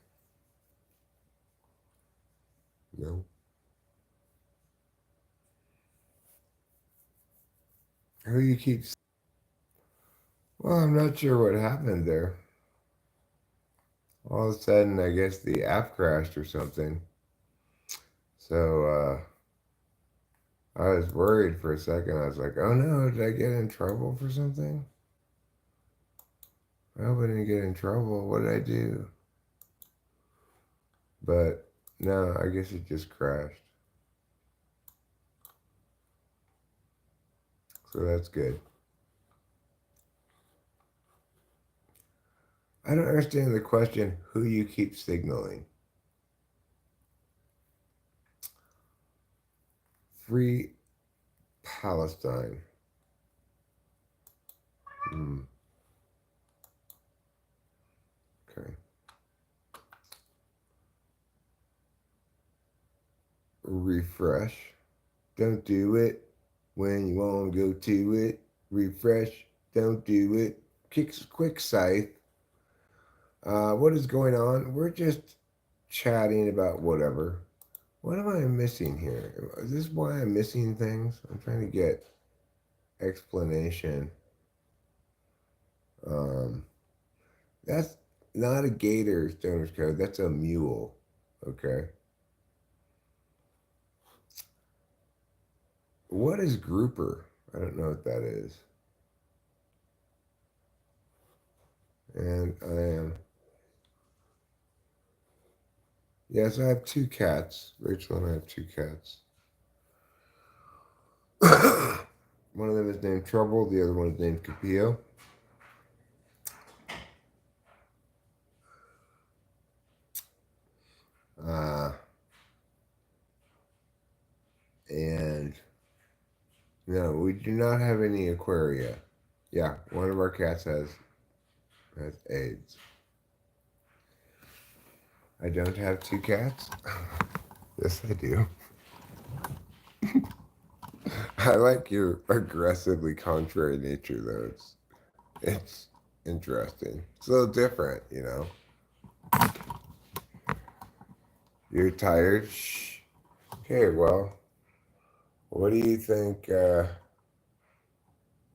No. Who you keep? Well, I'm not sure what happened there. All of a sudden, I guess the app crashed or something. So I was worried for a second. I was like, oh no, did I get in trouble for something? I hope I didn't get in trouble. What did I do? But no, I guess it just crashed. So that's good. I don't understand the question, who you keep signaling. Free Palestine. Hmm. Okay. Refresh. Don't do it when you want to go to it. Refresh. Don't do it. Quick scythe. What is going on? We're just chatting about whatever. What am I missing here? Is this why I'm missing things? I'm trying to get explanation. Um, that's not a gator, Stoner's Code. That's a mule. Okay. What is grouper? I don't know what that is. And I am. Yes, I have two cats. Rachel and I have two cats. One of them is named Trouble. The other one is named Capillo. Uh, and no, we do not have any aquaria. Yeah, one of our cats has AIDS. I don't have two cats. Yes, I do. I like your aggressively contrary nature, though. It's interesting. It's a little different, you know. You're tired. Shh. Okay, well, what do you think?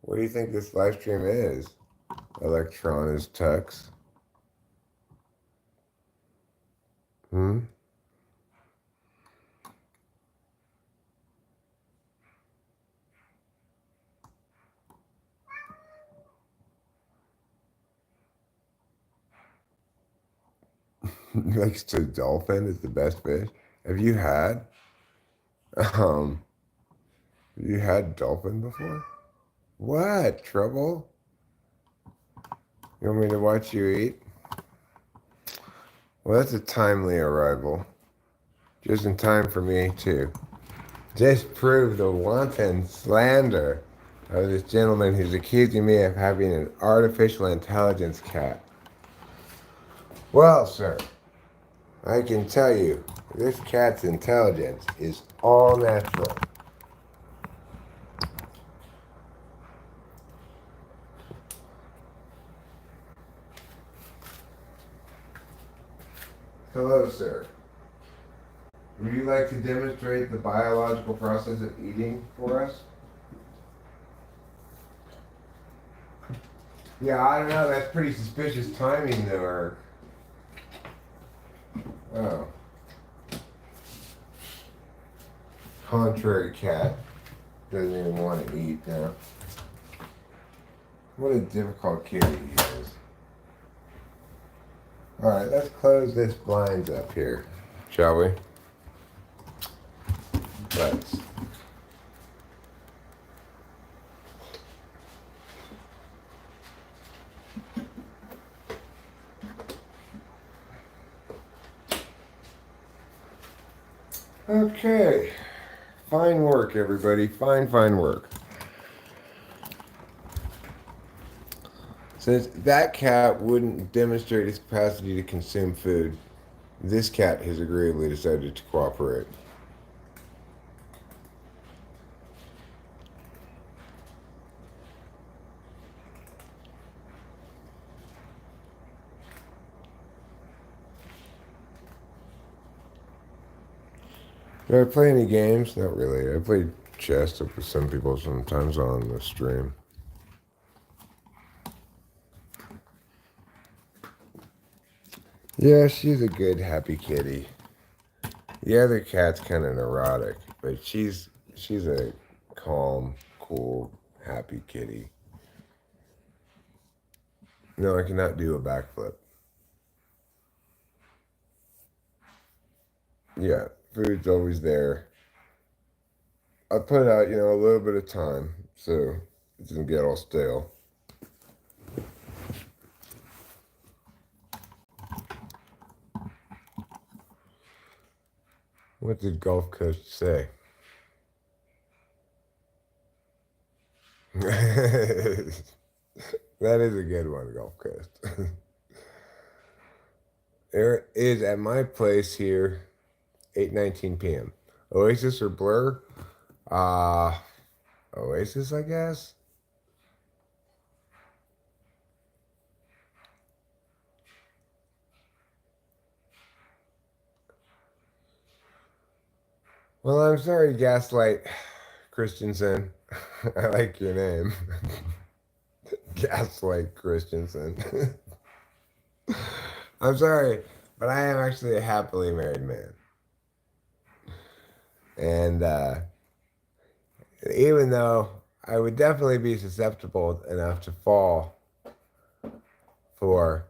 What do you think this live stream is? Electronus Tux. Hmm. Next to dolphin is the best fish. Have you had? Um. Have you had dolphin before? What trouble? You want me to watch you eat? Well, that's a timely arrival. Just in time for me to disprove the wanton slander of this gentleman who's accusing me of having an artificial intelligence cat. Well, sir, I can tell you, this cat's intelligence is all natural. Hello, sir. Would you like to demonstrate the biological process of eating for us? Yeah, I don't know. That's pretty suspicious timing, though, Eric. Oh. Contrary cat. Doesn't even want to eat now. What a difficult kitty he is. Alright, let's close this blinds up here, shall we? Let's. Okay. Fine work, everybody. Fine work. Since that cat wouldn't demonstrate its capacity to consume food, this cat has agreeably decided to cooperate. Do I play any games? Not really. I play chess with some people sometimes on the stream. Yeah, she's a good, happy kitty. The other cat's kind of neurotic, but she's a calm, cool, happy kitty. No, I cannot do a backflip. Yeah, food's always there. I put out, a little bit of time so it doesn't get all stale. What did Gulf Coast say? That is a good one, Gulf Coast. There is at my place here, 8:19 p.m. Oasis or Blur? Uh Oasis, I guess. Well, I'm sorry, Gaslight Christensen. I like your name. Gaslight Christensen. I'm sorry, but I am actually a happily married man. And even though I would definitely be susceptible enough to fall for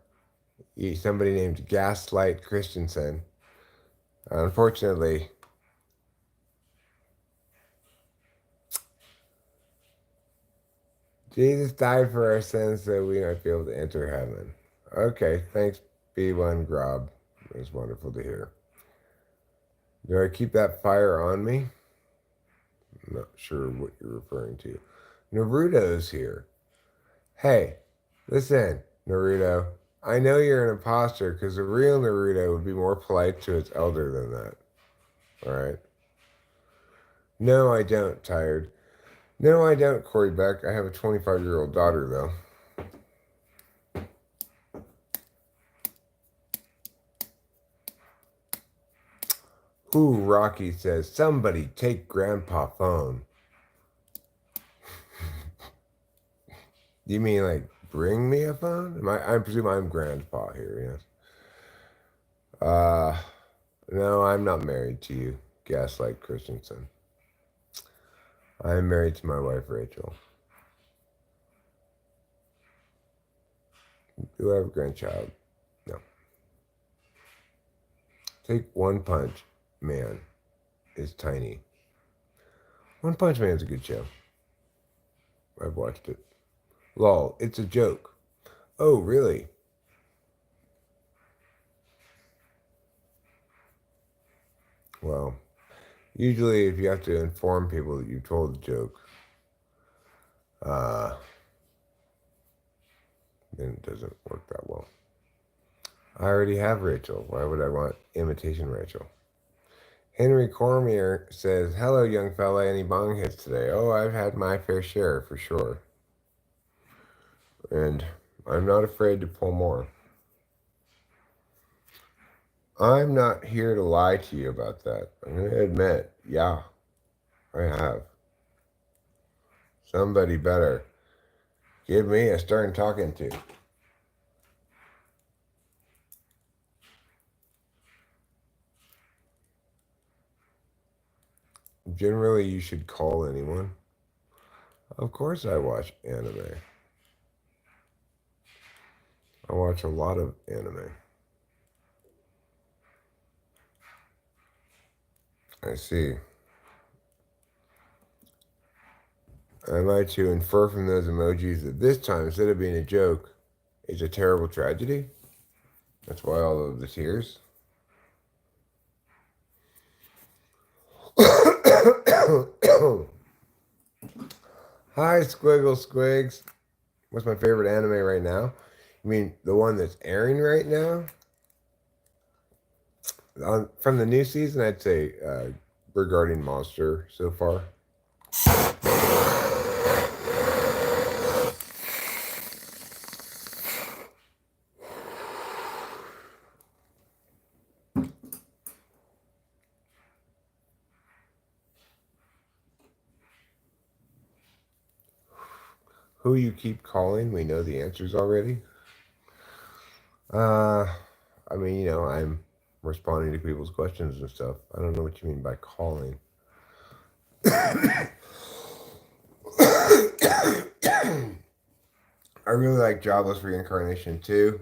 somebody named Gaslight Christensen, unfortunately, Jesus died for our sins so we might be able to enter heaven. Okay, thanks, B1 Grob. It was wonderful to hear. Do I keep that fire on me? I'm not sure what you're referring to. Naruto's here. Hey, listen, Naruto. I know you're an imposter because the real Naruto would be more polite to its elder than that. All right? No, I don't, tired. No, I don't, Corey Beck. I have a 25-year-old daughter, though. Ooh, Rocky says, somebody take Grandpa phone. You mean like bring me a phone? I presume I'm Grandpa here, yes. No, I'm not married to you, Gaslight Christensen. I'm married to my wife, Rachel. Do I have a grandchild? No. Take One Punch Man is tiny. One Punch Man's a good show. I've watched it. Lol, it's a joke. Oh, really? Well, usually if you have to inform people that you told the joke, uh, then it doesn't work that well. I already have Rachel. Why would I want imitation Rachel? Henry Cormier says, hello, young fella. Any bong hits today? Oh, I've had my fair share for sure. And I'm not afraid to pull more. I'm not here to lie to you about that. I'm going to admit, yeah, I have. Somebody better give me a stern talking to. Generally, you should call anyone. Of course, I watch anime. I watch a lot of anime. I see. Am I to infer from those emojis that this time, instead of being a joke, it's a terrible tragedy? That's why all of the tears. Hi, Squiggle Squigs. What's my favorite anime right now? You mean the one that's airing right now? From the new season, I'd say regarding Monster so far. Who you keep calling? We know the answers already. I mean, I'm responding to people's questions and stuff. I don't know what you mean by calling. I really like Jobless Reincarnation too.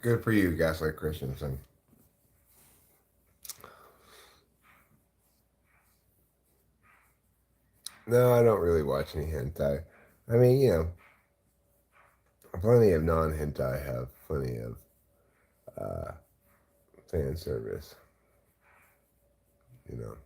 Good for you, Gaslight Christensen. No, I don't really watch any hentai. I mean, plenty of non hentai have plenty of uh, fan service. You know,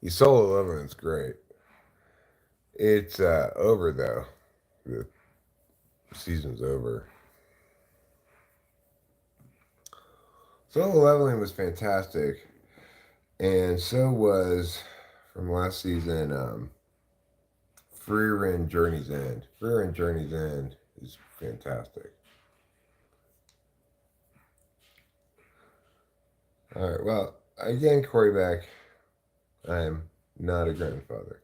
you Solo Leveling's great. It's over though. The season's over. Solo Leveling was fantastic, and so was from last season. Free Run Journey's End. Free Run Journey's End is fantastic. All right. Well, again, Corey back. I'm not a grandfather.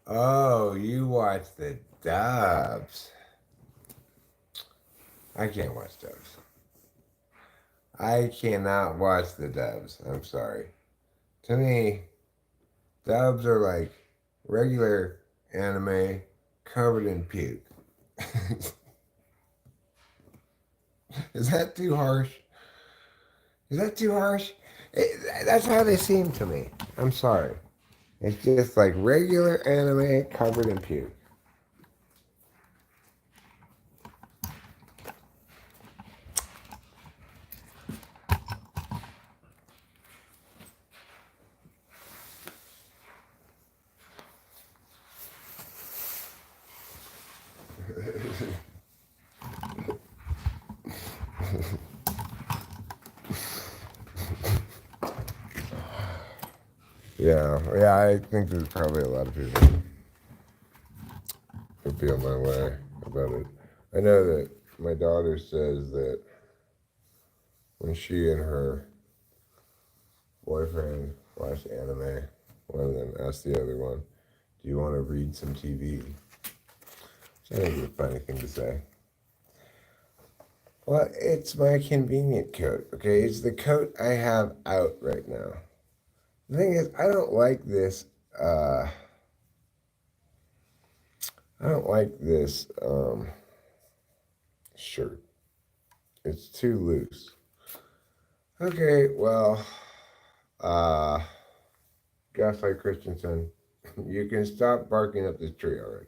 Oh, you watch the dubs. I can't watch dubs. I cannot watch the dubs. I'm sorry. To me, dubs are like regular anime covered in puke. Is that too harsh? Is that too harsh? That's how they seem to me. I'm sorry. It's just like regular anime covered in puke. Yeah, I think there's probably a lot of people who feel my way about it. I know that my daughter says that when she and her boyfriend watch anime, one of them asked the other one, "Do you want to read some TV?" Which I think is a funny thing to say. Well, it's my convenient coat, okay? It's the coat I have out right now. The thing is, uh, I don't like this shirt. It's too loose. Okay, well, uh, Gaslight Christensen, you can stop barking up this tree already.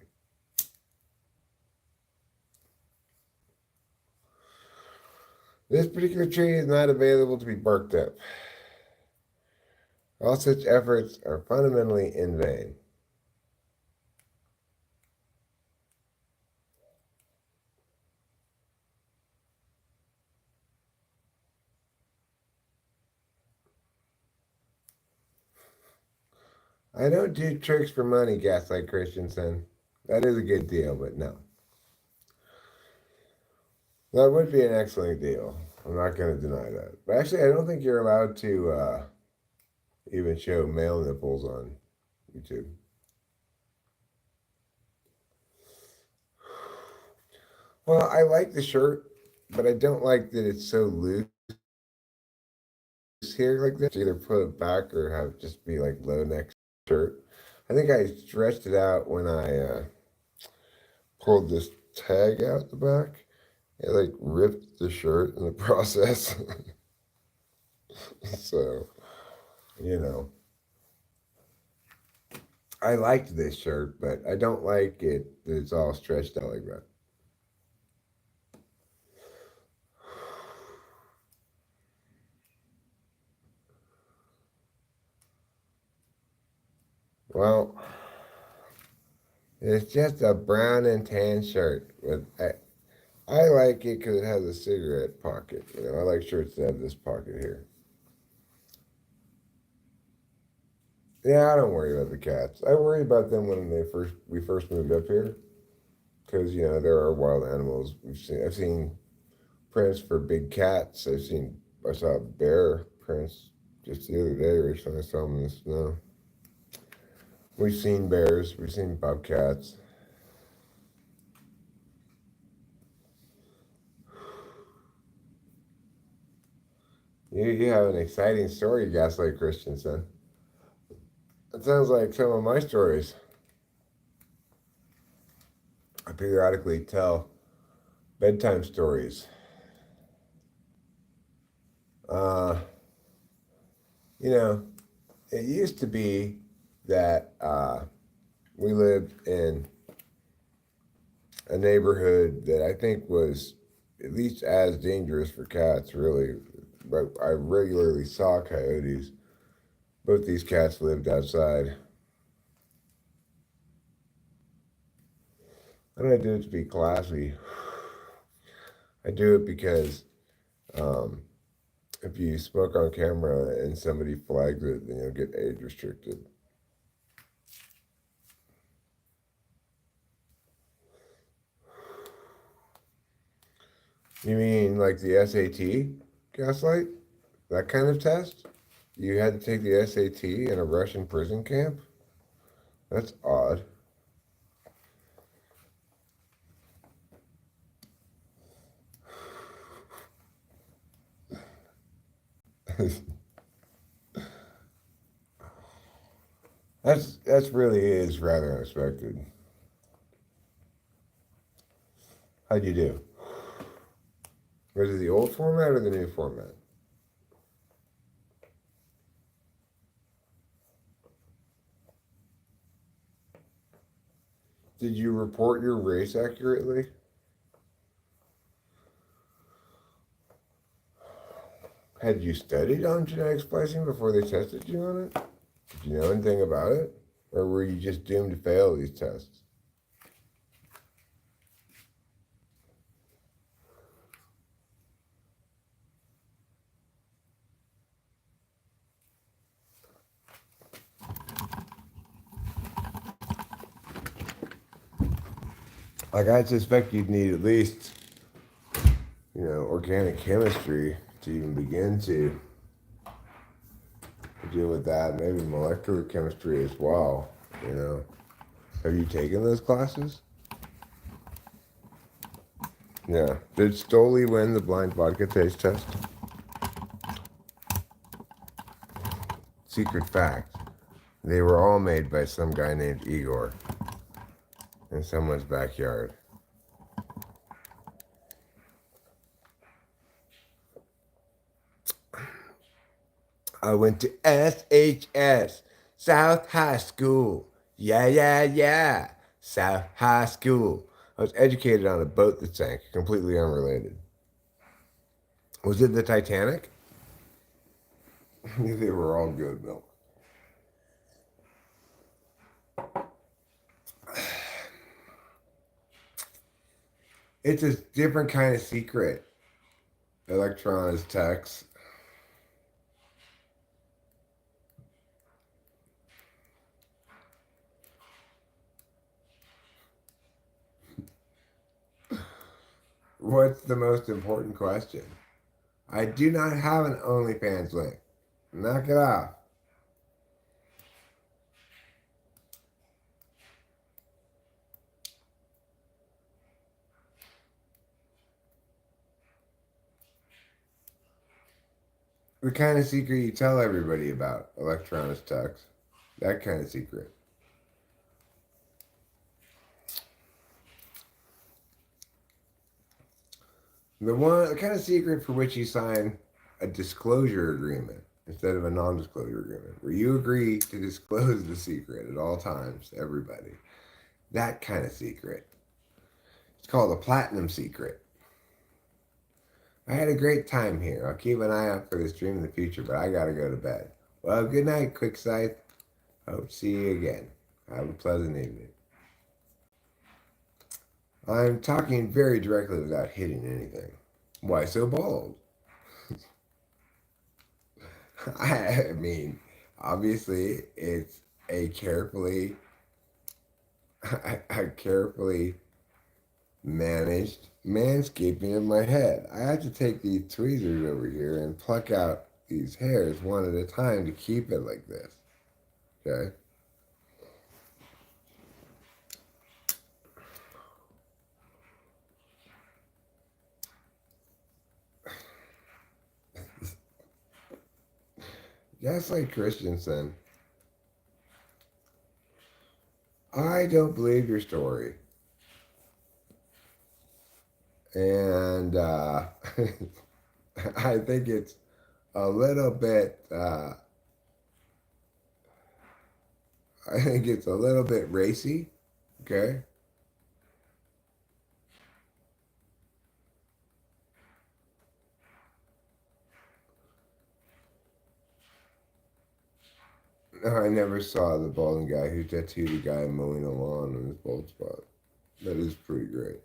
This particular tree is not available to be barked up. All such efforts are fundamentally in vain. I don't do tricks for money, Gaslight Christensen. That is a good deal, but no. That would be an excellent deal. I'm not going to deny that. But actually, I don't think you're allowed to even show male nipples on YouTube. Well, I like the shirt, but I don't like that it's so loose here like this. Either put it back or have it just be like low neck shirt. I think I stretched it out when I pulled this tag out the back. It like ripped the shirt in the process. So, you know, I liked this shirt, but I don't like it that it's all stretched out like that. Well, it's just a brown and tan shirt with I like it because it has a cigarette pocket. You know, I like shirts that have this pocket here. Yeah, I don't worry about the cats. I worry about them when we first moved up here because you know there are wild animals. I've seen prints for big cats. I saw bear prints just the other day. Recently, I saw them in the snow. We've seen bears. We've seen bobcats. You have an exciting story, Gaslight Christensen. It sounds like some of my stories. I periodically tell bedtime stories. Uh, you know, it used to be that we lived in a neighborhood that I think was at least as dangerous for cats, really. But I regularly saw coyotes. Both these cats lived outside. I don't do it to be classy. I do it because um, if you smoke on camera and somebody flags it, then you'll get age restricted. You mean like the SAT, Gaslight? That kind of test? You had to take the SAT in a Russian prison camp? That's odd. That's really is rather unexpected. How'd you do? Was it the old format or the new format? Did you report your race accurately? Had you studied on genetic splicing before they tested you on it? Did you know anything about it? Or were you just doomed to fail these tests? Like, I suspect you'd need at least, you know, organic chemistry to even begin to deal with that. Maybe molecular chemistry as well, you know. Have you taken those classes? Yeah. Did Stoli win the blind vodka taste test? Secret fact. They were all made by some guy named Igor in someone's backyard. I went to SHS, South High School. Yeah, yeah, yeah. South High School. I was educated on a boat that sank, completely unrelated. Was it the Titanic? They were all good milk. It's a different kind of secret. Electron is text. What's the most important question? I do not have an OnlyFans link. Knock it off. The kind of secret you tell everybody about, electronic text. That kind of secret. The kind of secret for which you sign a disclosure agreement instead of a non-disclosure agreement, where you agree to disclose the secret at all times to everybody. That kind of secret. It's called a platinum secret. I had a great time here. I'll keep an eye out for this dream in the future, but I gotta go to bed. Well, good night, Quickscythe. Hope to see you again. Have a pleasant evening. I'm talking very directly without hitting anything. Why so bold? I mean, obviously, it's a a carefully managed manscaping of my head. I have to take these tweezers over here and pluck out these hairs one at a time to keep it like this. Okay? Just like Christensen, I don't believe your story. And I think it's a little bit, I think it's a little bit racy. Okay? No, I never saw the balding guy who tattooed a guy mowing a lawn on his bald spot. That is pretty great.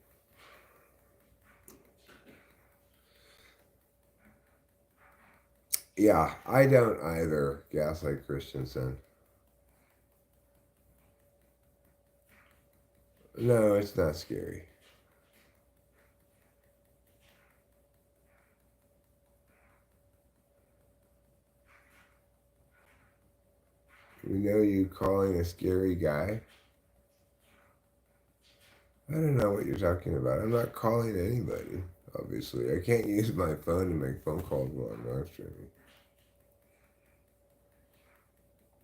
Yeah, I don't either, Gaslight Christensen. No, it's not scary. We know you calling a scary guy. I don't know what you're talking about. I'm not calling anybody, obviously. I can't use my phone to make phone calls while I'm live streaming.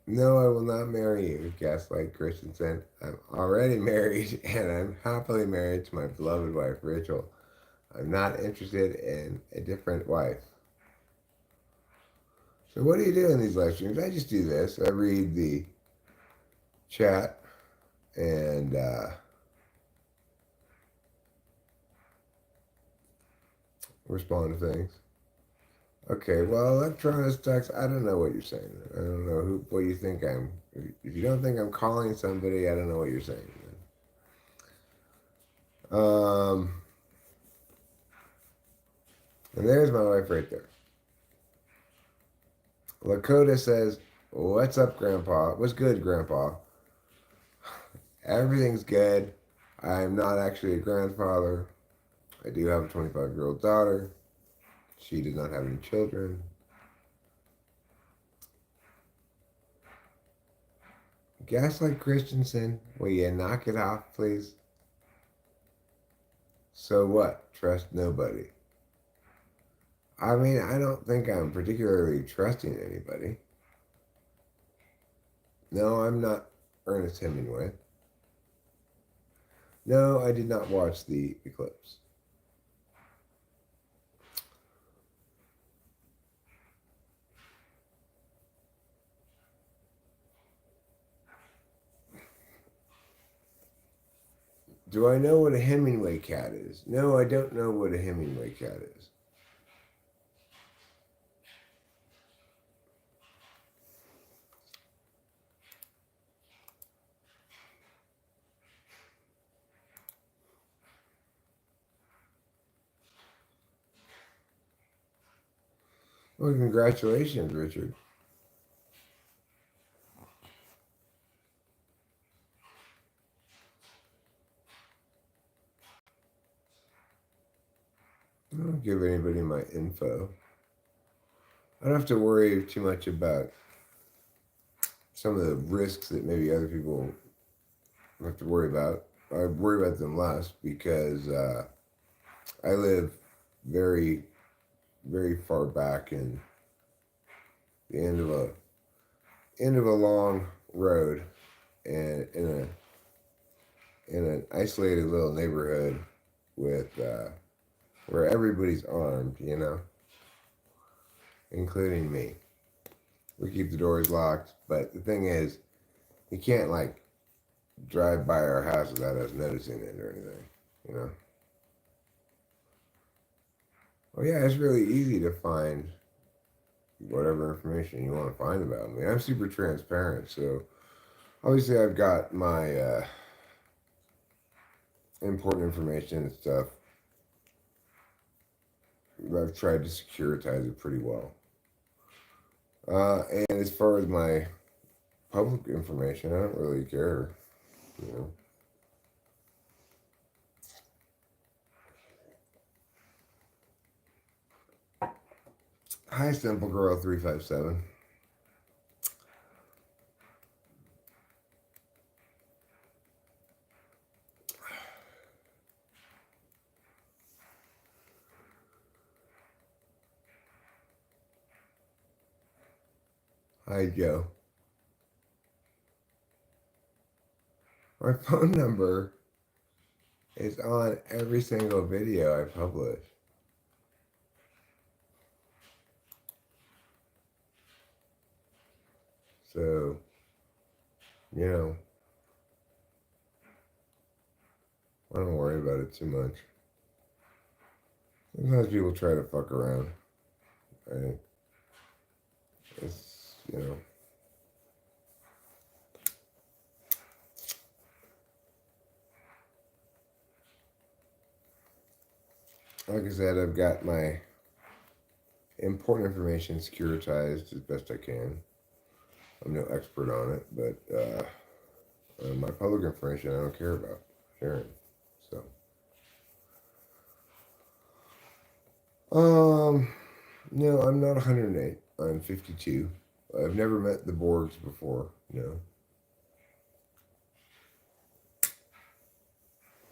No, I will not marry you, Gaslight Christensen. I'm already married, and I'm happily married to my beloved wife, Rachel. I'm not interested in a different wife. So what do you do in these live streams? I just do this. I read the chat and respond to things. Okay, well, electronics text. I don't know what you're saying. I don't know what you think I'm. If you don't think I'm calling somebody, I don't know what you're saying. Um, and there's my wife right there. Lakota says, "What's up, Grandpa? What's good, Grandpa? Everything's good. I'm not actually a grandfather. I do have a 25-year-old daughter. She does not have any children. Gaslight Christensen, will you knock it off, please? So what? Trust nobody. I mean, I don't think I'm particularly trusting anybody. No, I'm not Ernest Hemingway. No, I did not watch the eclipse. Do I know what a Hemingway cat is? No, I don't know what a Hemingway cat is. Well, congratulations, Richard. I don't give anybody my info. I don't have to worry too much about some of the risks that maybe other people have to worry about. I worry about them less because I live very, very far back in the end of a long road, and in an isolated little neighborhood with where everybody's armed, including me. We keep the doors locked, but the thing is, you can't like drive by our house without us noticing it or anything, you know. Well, yeah, it's really easy to find whatever information you want to find about me. I'm super transparent, so obviously I've got my important information and stuff, I've tried to securitize it pretty well. And as far as my public information, I don't really care, you know. Hi, Simple Girl 357. Hi, Joe. My phone number is on every single video I publish. So, you know, I don't worry about it too much. Sometimes people try to fuck around. Right? It's, you know. Like I said, I've got my important information securitized as best I can. I'm no expert on it, but my public information I don't care about sharing. So, no, I'm not 108. I'm 52. I've never met the Borgs before. No.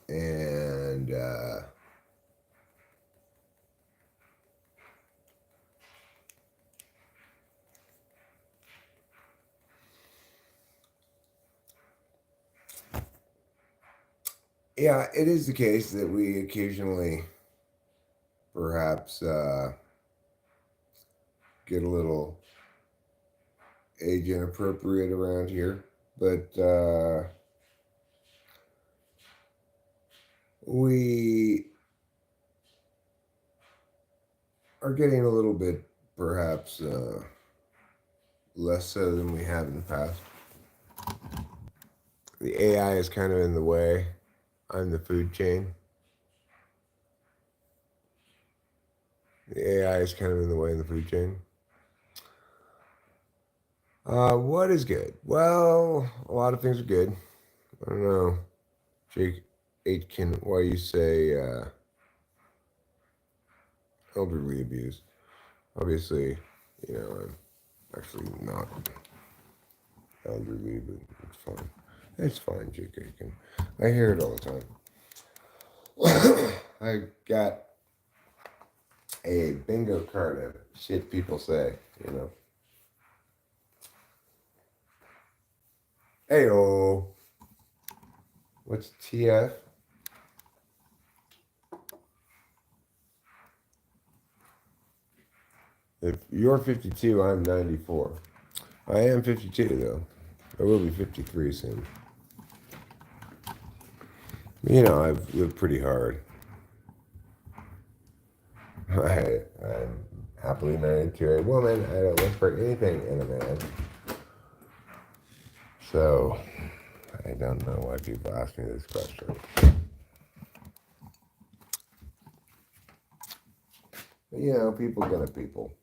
And yeah, it is the case that we occasionally perhaps get a little age inappropriate around here, but we are getting a little bit perhaps less so than we have in the past. The AI is kind of in the way on the food chain. The AI is kind of in the way in the food chain. What is good? Well, a lot of things are good. I don't know, Jake Aitken, why you say elderly abuse. Obviously, you know, I'm actually not elderly, but it's fine. It's fine, Jake Aitken. I hear it all the time. I got a bingo card of shit people say, you know. Heyo. What's TF? If you're 52, I'm 94. I am 52, though. I will be 53 soon. You know, I've lived pretty hard. I'm happily married to a woman. I don't look for anything in a man. So, I don't know why people ask me this question. But, you know, people gonna people.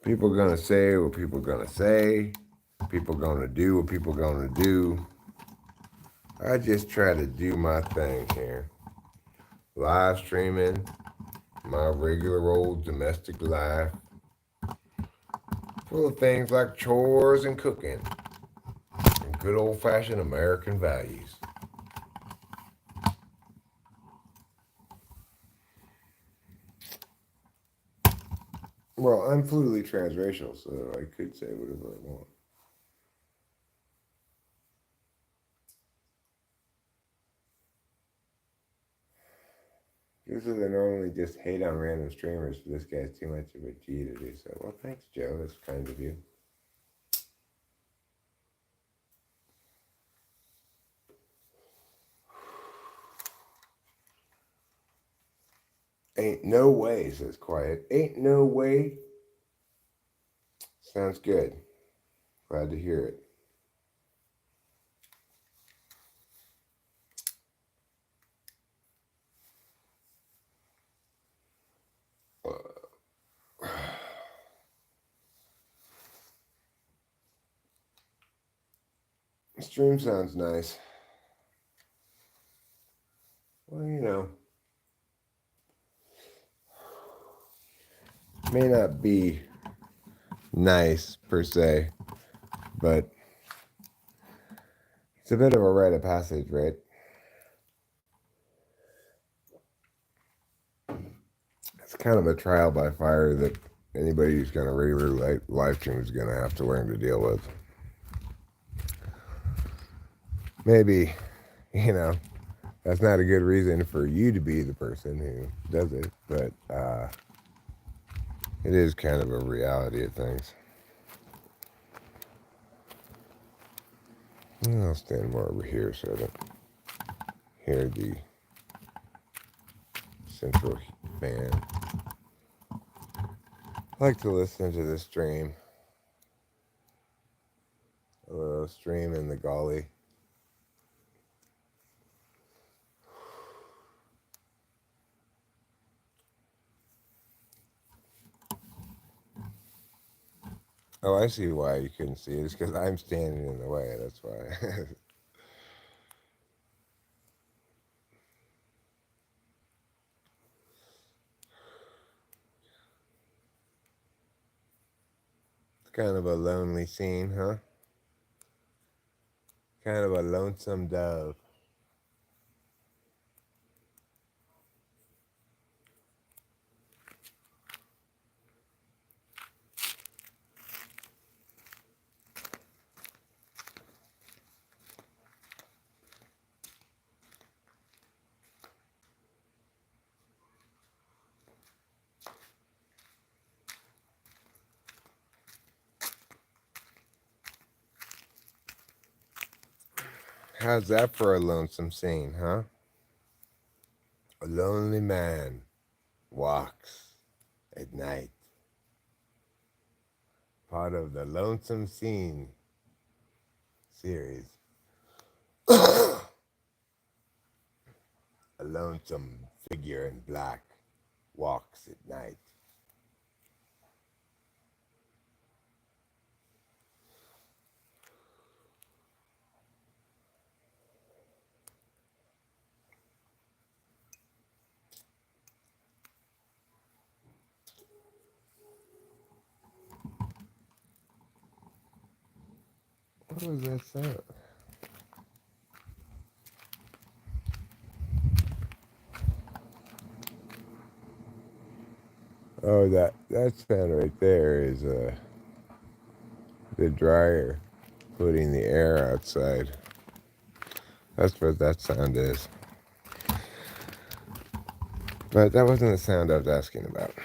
People gonna say what people gonna say. People gonna do what people gonna do. I just try to do my thing here. Live streaming, my regular old domestic life, full of things like chores and cooking, and good old-fashioned American values. Well, I'm fluidly transracial, so I could say whatever I want. Usually I normally just hate on random streamers, but this guy's too much of a G to do so. Well, thanks, Joe. That's kind of you. Ain't no way, says Quiet. Ain't no way. Sounds good. Glad to hear it. Stream sounds nice. Well, may not be nice per se, but it's a bit of a rite of passage, right? It's kind of a trial by fire that anybody who's going to regular live stream is going to have to learn to deal with. Maybe, that's not a good reason for you to be the person who does it, but it is kind of a reality of things. I'll stand more over here so I don't hear the central fan. I like to listen to the stream. A little stream in the gully. Oh, I see why you couldn't see it. It's because I'm standing in the way. That's why. It's kind of a lonely scene, huh? Kind of a lonesome dove. How's that for a lonesome scene, huh? A lonely man walks at night. Part of the Lonesome Scene series. A lonesome figure in black walks at night. What was that sound? Oh, that sound right there is the dryer putting the air outside. That's what that sound is. But that wasn't the sound I was asking about.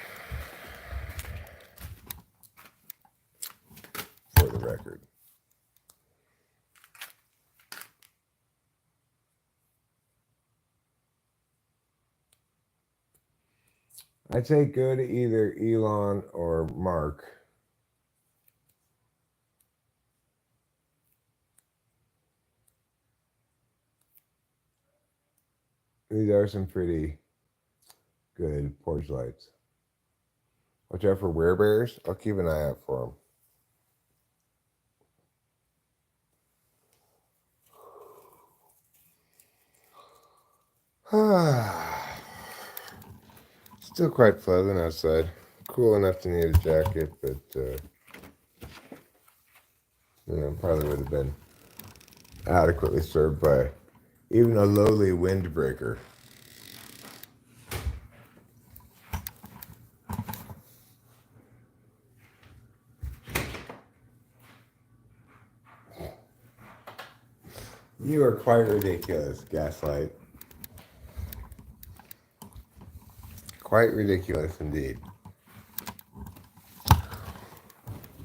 For the record. I'd say go to either Elon or Mark. These are some pretty good porch lights. Watch out for werebears. I'll keep an eye out for them. Still quite pleasant outside. Cool enough to need a jacket, but probably would have been adequately served by even a lowly windbreaker. You are quite ridiculous, Gaslight. Quite ridiculous indeed.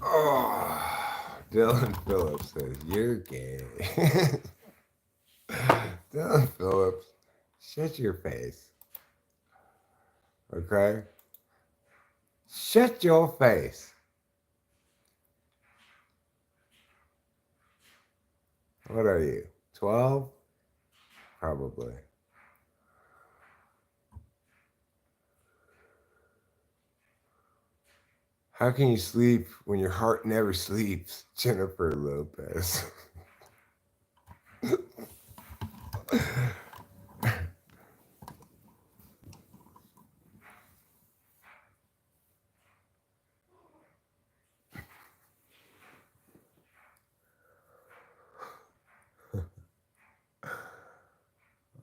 Oh, Dylan Phillips says, you're gay. Dylan Phillips, shut your face. Okay? Shut your face. What are you? 12? Probably. How can you sleep when your heart never sleeps? Jennifer Lopez.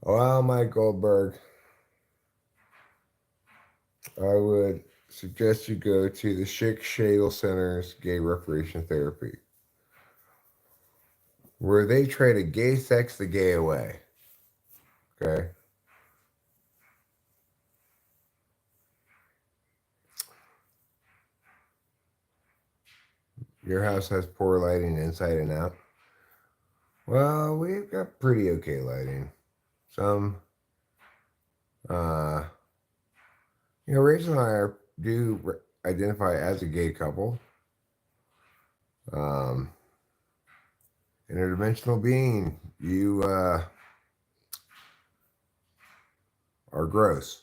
Well, Mike Goldberg, I would suggest you go to the Schick Shadle Center's Gay Reparation Therapy, where they try to gay sex the gay away. Okay? Your house has poor lighting inside and out. Well, we've got pretty okay lighting. Some, uh, Rachel and I identify as a gay couple. Um, Interdimensional being, you are gross.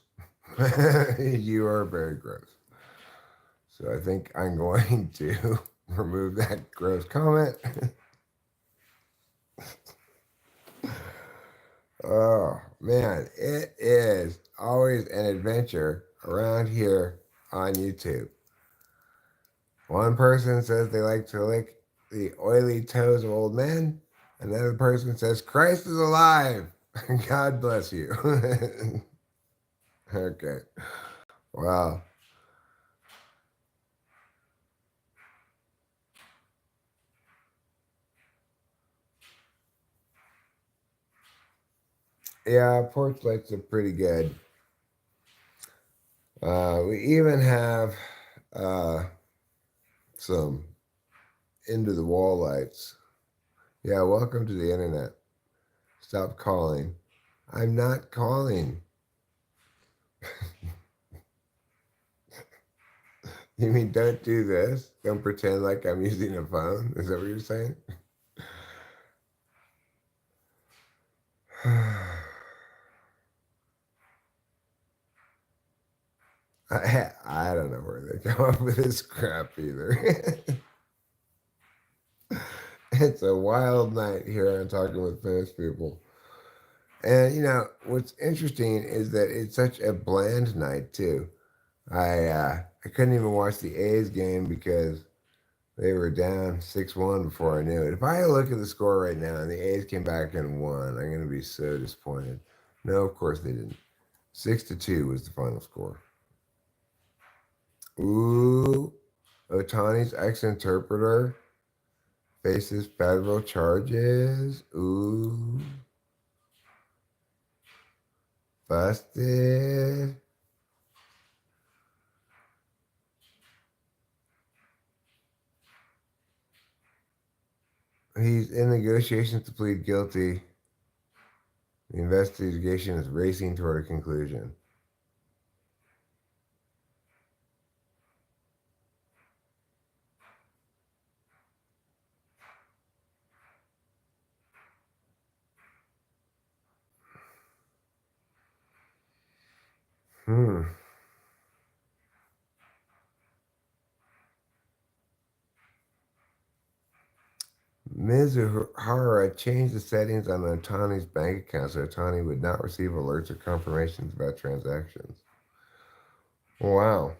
You are very gross. So I think I'm going to remove that gross comment. Oh, man, it is always an adventure around here on YouTube. One person says they like to lick the oily toes of old men. Another person says, Christ is alive. God bless you. Okay. Wow. Yeah, porch lights are pretty good. We even have some into the wall lights. Yeah, welcome to the internet. Stop calling. I'm not calling. You mean don't do this? Don't pretend like I'm using a phone? Is that what you're saying? I don't know where they come up with this crap either. It's a wild night here on Talking with Famous People. And what's interesting is that it's such a bland night too. I couldn't even watch the A's game because they were down 6-1 before I knew it. If I look at the score right now and the A's came back and won, I'm gonna be so disappointed. No, of course they didn't. 6-2 was the final score. Ooh, Otani's ex-interpreter faces federal charges. Ooh, busted. He's in negotiations to plead guilty. The investigation is racing toward a conclusion. Hmm. Mizuhara changed the settings on Otani's bank account so Otani would not receive alerts or confirmations about transactions. Wow.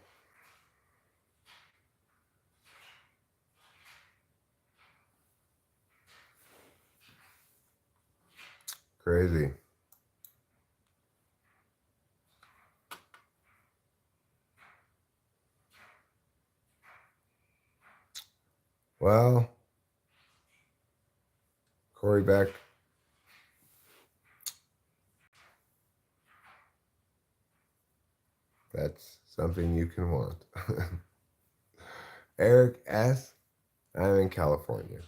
Crazy. Well, Corey Beck, that's something you can want. Eric S., I'm in California.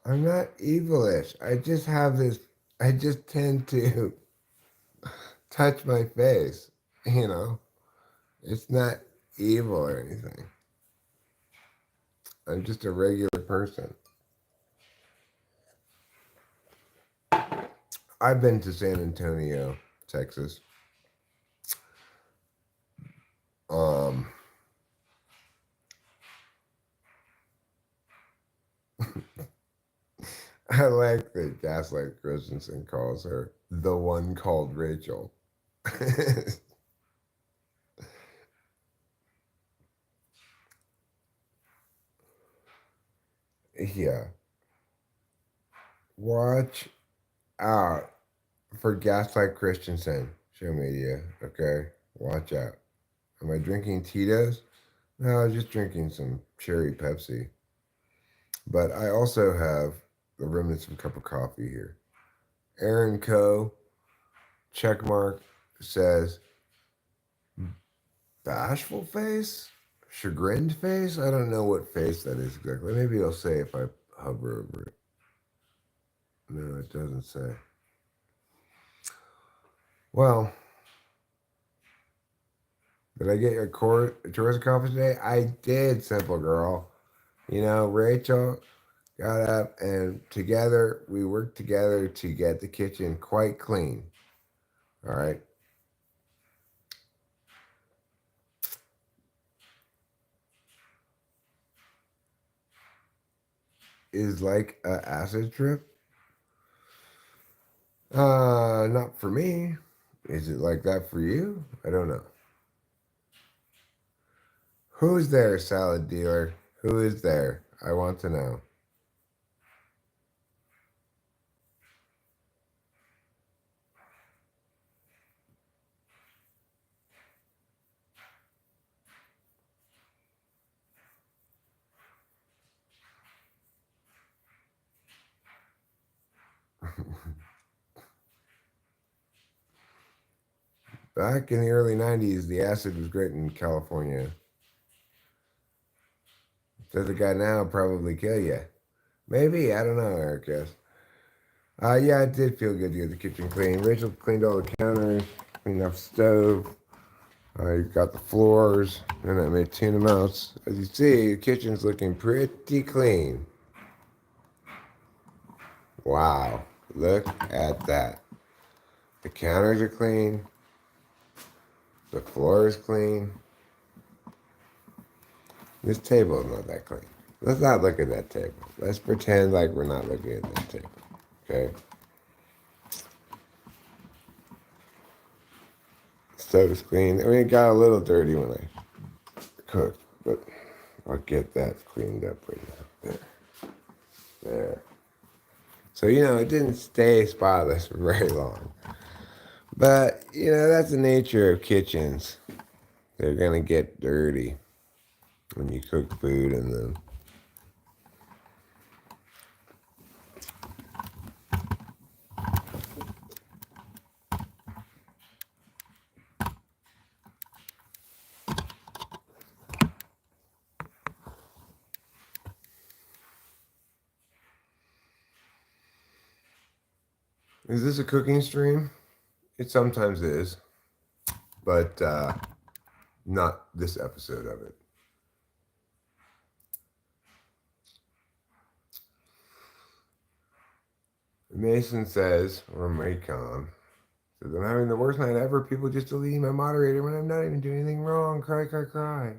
I I'm not evilish. I just have this. I just tend to touch my face. You know, it's not evil or anything. I'm just a regular person. I've been to San Antonio, Texas. Um, I like that Gaslight Christensen calls her the one called Rachel. Yeah. Watch out for Gaslight Christensen. Show media. Okay. Watch out. Am I drinking Tito's? No, I was just drinking some cherry Pepsi. But I also have the remnants of a cup of coffee here. Aaron Coe, checkmark, says bashful face? Chagrined face? I don't know what face that is exactly. Maybe it'll say if I hover over it. No, it doesn't say. Well, did I get your tourism conference today? I did, simple girl. You know, Rachel got up and together we worked together to get the kitchen quite clean. All right. Is like a acid trip? Not for me. Is it like that for you? I don't know. Who's there, salad dealer? Who is there? I want to know. Back in the early 90s, the acid was great in California. Does the guy now probably kill you? Maybe. I don't know, Eric. Yes. Yeah, it did feel good to get the kitchen clean. Rachel cleaned all the counters, cleaned off the stove. I got the floors, and I made tuna melts. As you see, the kitchen's looking pretty clean. Wow, look at that. The counters are clean. The floor is clean. This table is not that clean. Let's not look at that table. Let's pretend like we're not looking at that table. Okay? Stove's clean. I mean, it got a little dirty when I cooked, but I'll get that cleaned up right now. There. There. So, you know, it didn't stay spotless for very long. But, you know, that's the nature of kitchens. They're going to get dirty when you cook food in them. Is this a cooking stream? It sometimes is, but not this episode of it. Mason says, or Macon, says, I'm having the worst night ever. People just deleting my moderator when I'm not even doing anything wrong. Cry, cry, cry.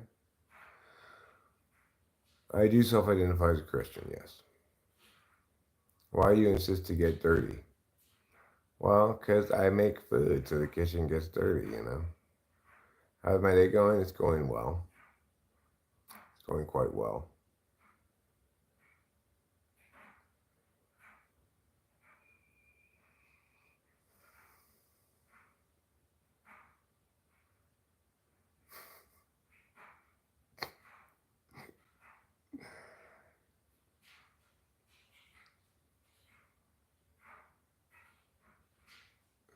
I do self-identify as a Christian, yes. Why do you insist to get dirty? Well, because I make food, so the kitchen gets dirty, you know. How's my day going? It's going well. It's going quite well.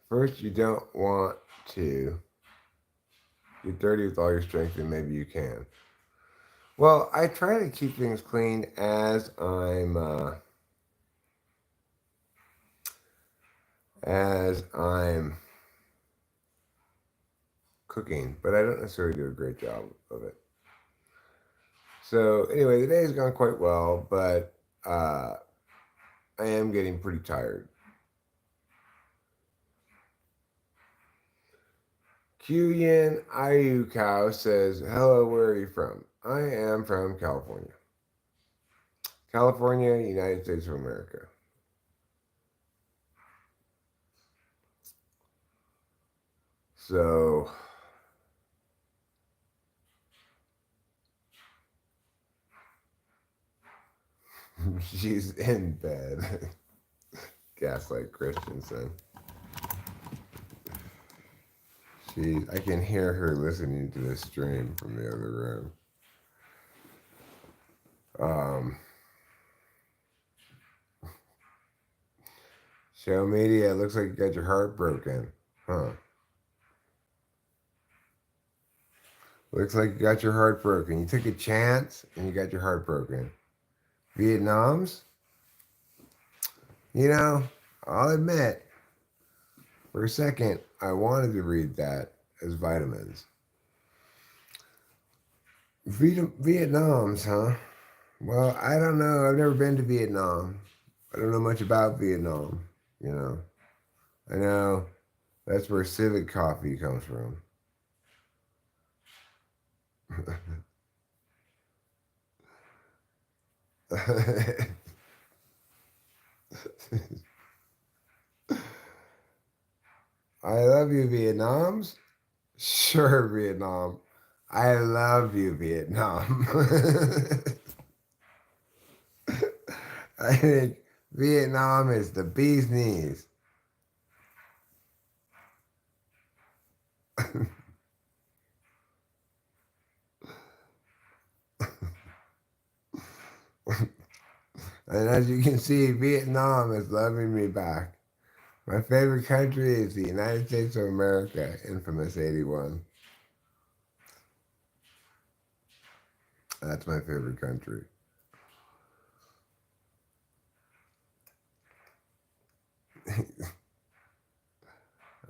First, you don't want to get dirty with all your strength, and maybe you can. Well, I try to keep things clean as I'm as I'm cooking, but I don't necessarily do a great job of it. So anyway, the day has gone quite well, but I am getting pretty tired. Q-Yin Ayu Cow says, hello, where are you from? I am from California. California, United States of America. So, she's in bed. Gaslight Christensen. I can hear her listening to this stream from the other room. Show media, looks like you got your heart broken. Huh. Looks like you got your heart broken. You took a chance and you got your heart broken. Vietnam's? You know, I'll admit, for a second, I wanted to read that as vitamins. Vietnam's, huh? Well, I don't know. I've never been to Vietnam. I don't know much about Vietnam, you know. I know that's where Civic Coffee comes from. I love you, Vietnam's. Sure, Vietnam. I love you, Vietnam. I think Vietnam is the bee's knees. And as you can see, Vietnam is loving me back. My favorite country is the United States of America, infamous 81. That's my favorite country.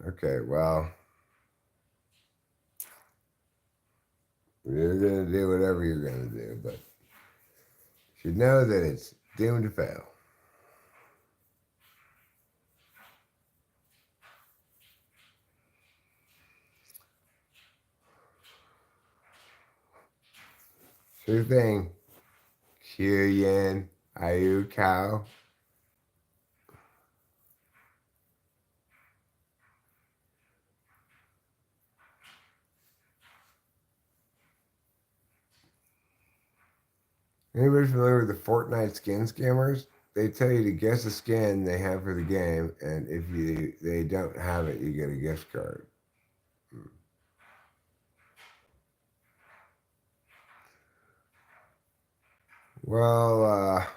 Okay, well, you're going to do whatever you're going to do, but you should know that it's doomed to fail. Sure thing. Q-Yin, Ayu Cow. Anybody familiar with the Fortnite skin scammers? They tell you to guess the skin they have for the game, and if they don't have it, you get a gift card. Well,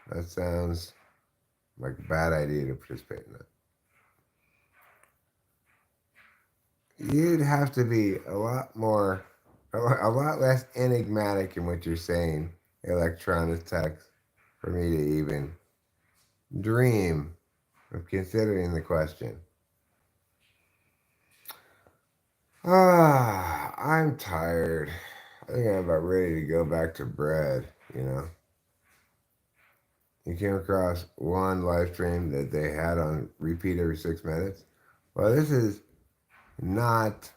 that sounds like a bad idea to participate in that. You'd have to be a lot lot less enigmatic in what you're saying, electronic text, for me to even dream of considering the question. I'm tired. I think I'm about ready to go back to bed, you know. You came across one live stream that they had on repeat every 6 minutes. Well, this is not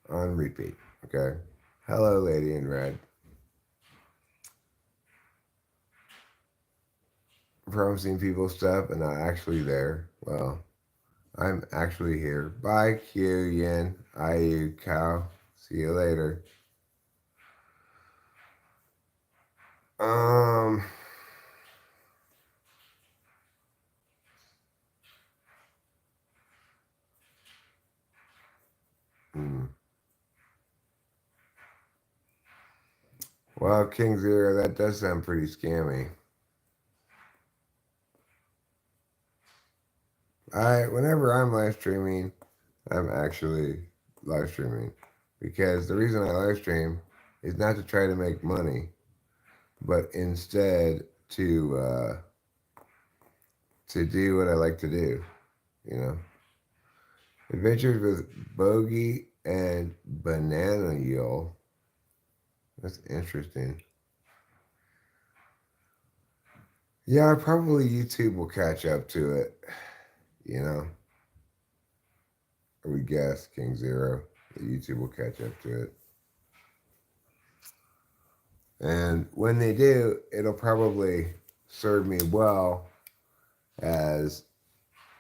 on repeat, okay? Hello, lady in red. Promising people stuff and not actually there. Well, I'm actually here. Bye, Q, Yin, IU, Cow. See you later. Um, hmm. Well, King Zero, that does sound pretty scammy. Whenever I'm live streaming, I'm actually live streaming because the reason I live stream is not to try to make money, but instead to do what I like to do. you know. Adventures with Bogey and Banana Eel. That's interesting. Yeah, probably YouTube will catch up to it, you know. Or we guess King Zero. YouTube will catch up to it. And when they do, it'll probably serve me well as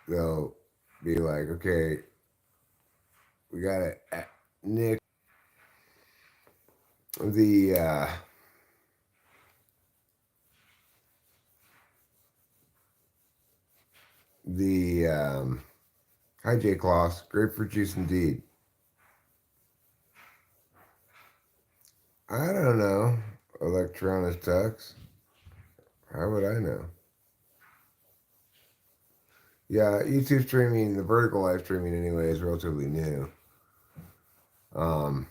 they'll be like, okay, we gotta nick the hi J Kloss, grapefruit juice indeed. I don't know. Electronics Tux. How would I know? Yeah, YouTube streaming, the vertical live streaming anyway, is relatively new. Um,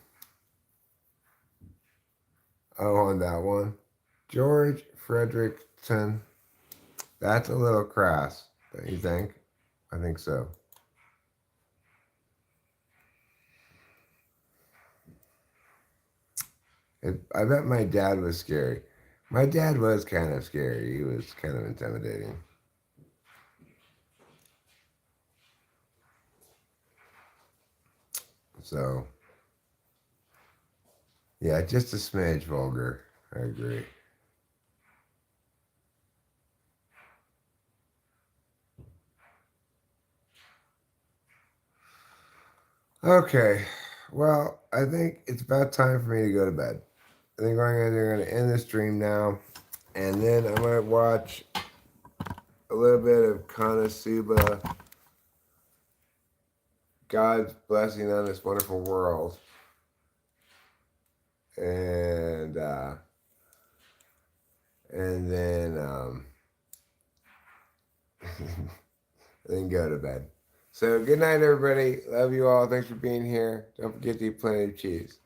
on that one. George Frederickson. That's a little crass, don't you think? I think so. I bet my dad was scary. My dad was kind of scary. He was kind of intimidating. So, yeah, just a smidge vulgar. I agree. Okay, well, I think it's about time for me to go to bed. I think they're going to end the stream now, and then I might watch a little bit of Konosuba, God's blessing on this wonderful world, and then then go to bed. So good night, everybody. Love you all. Thanks for being here. Don't forget to eat plenty of cheese.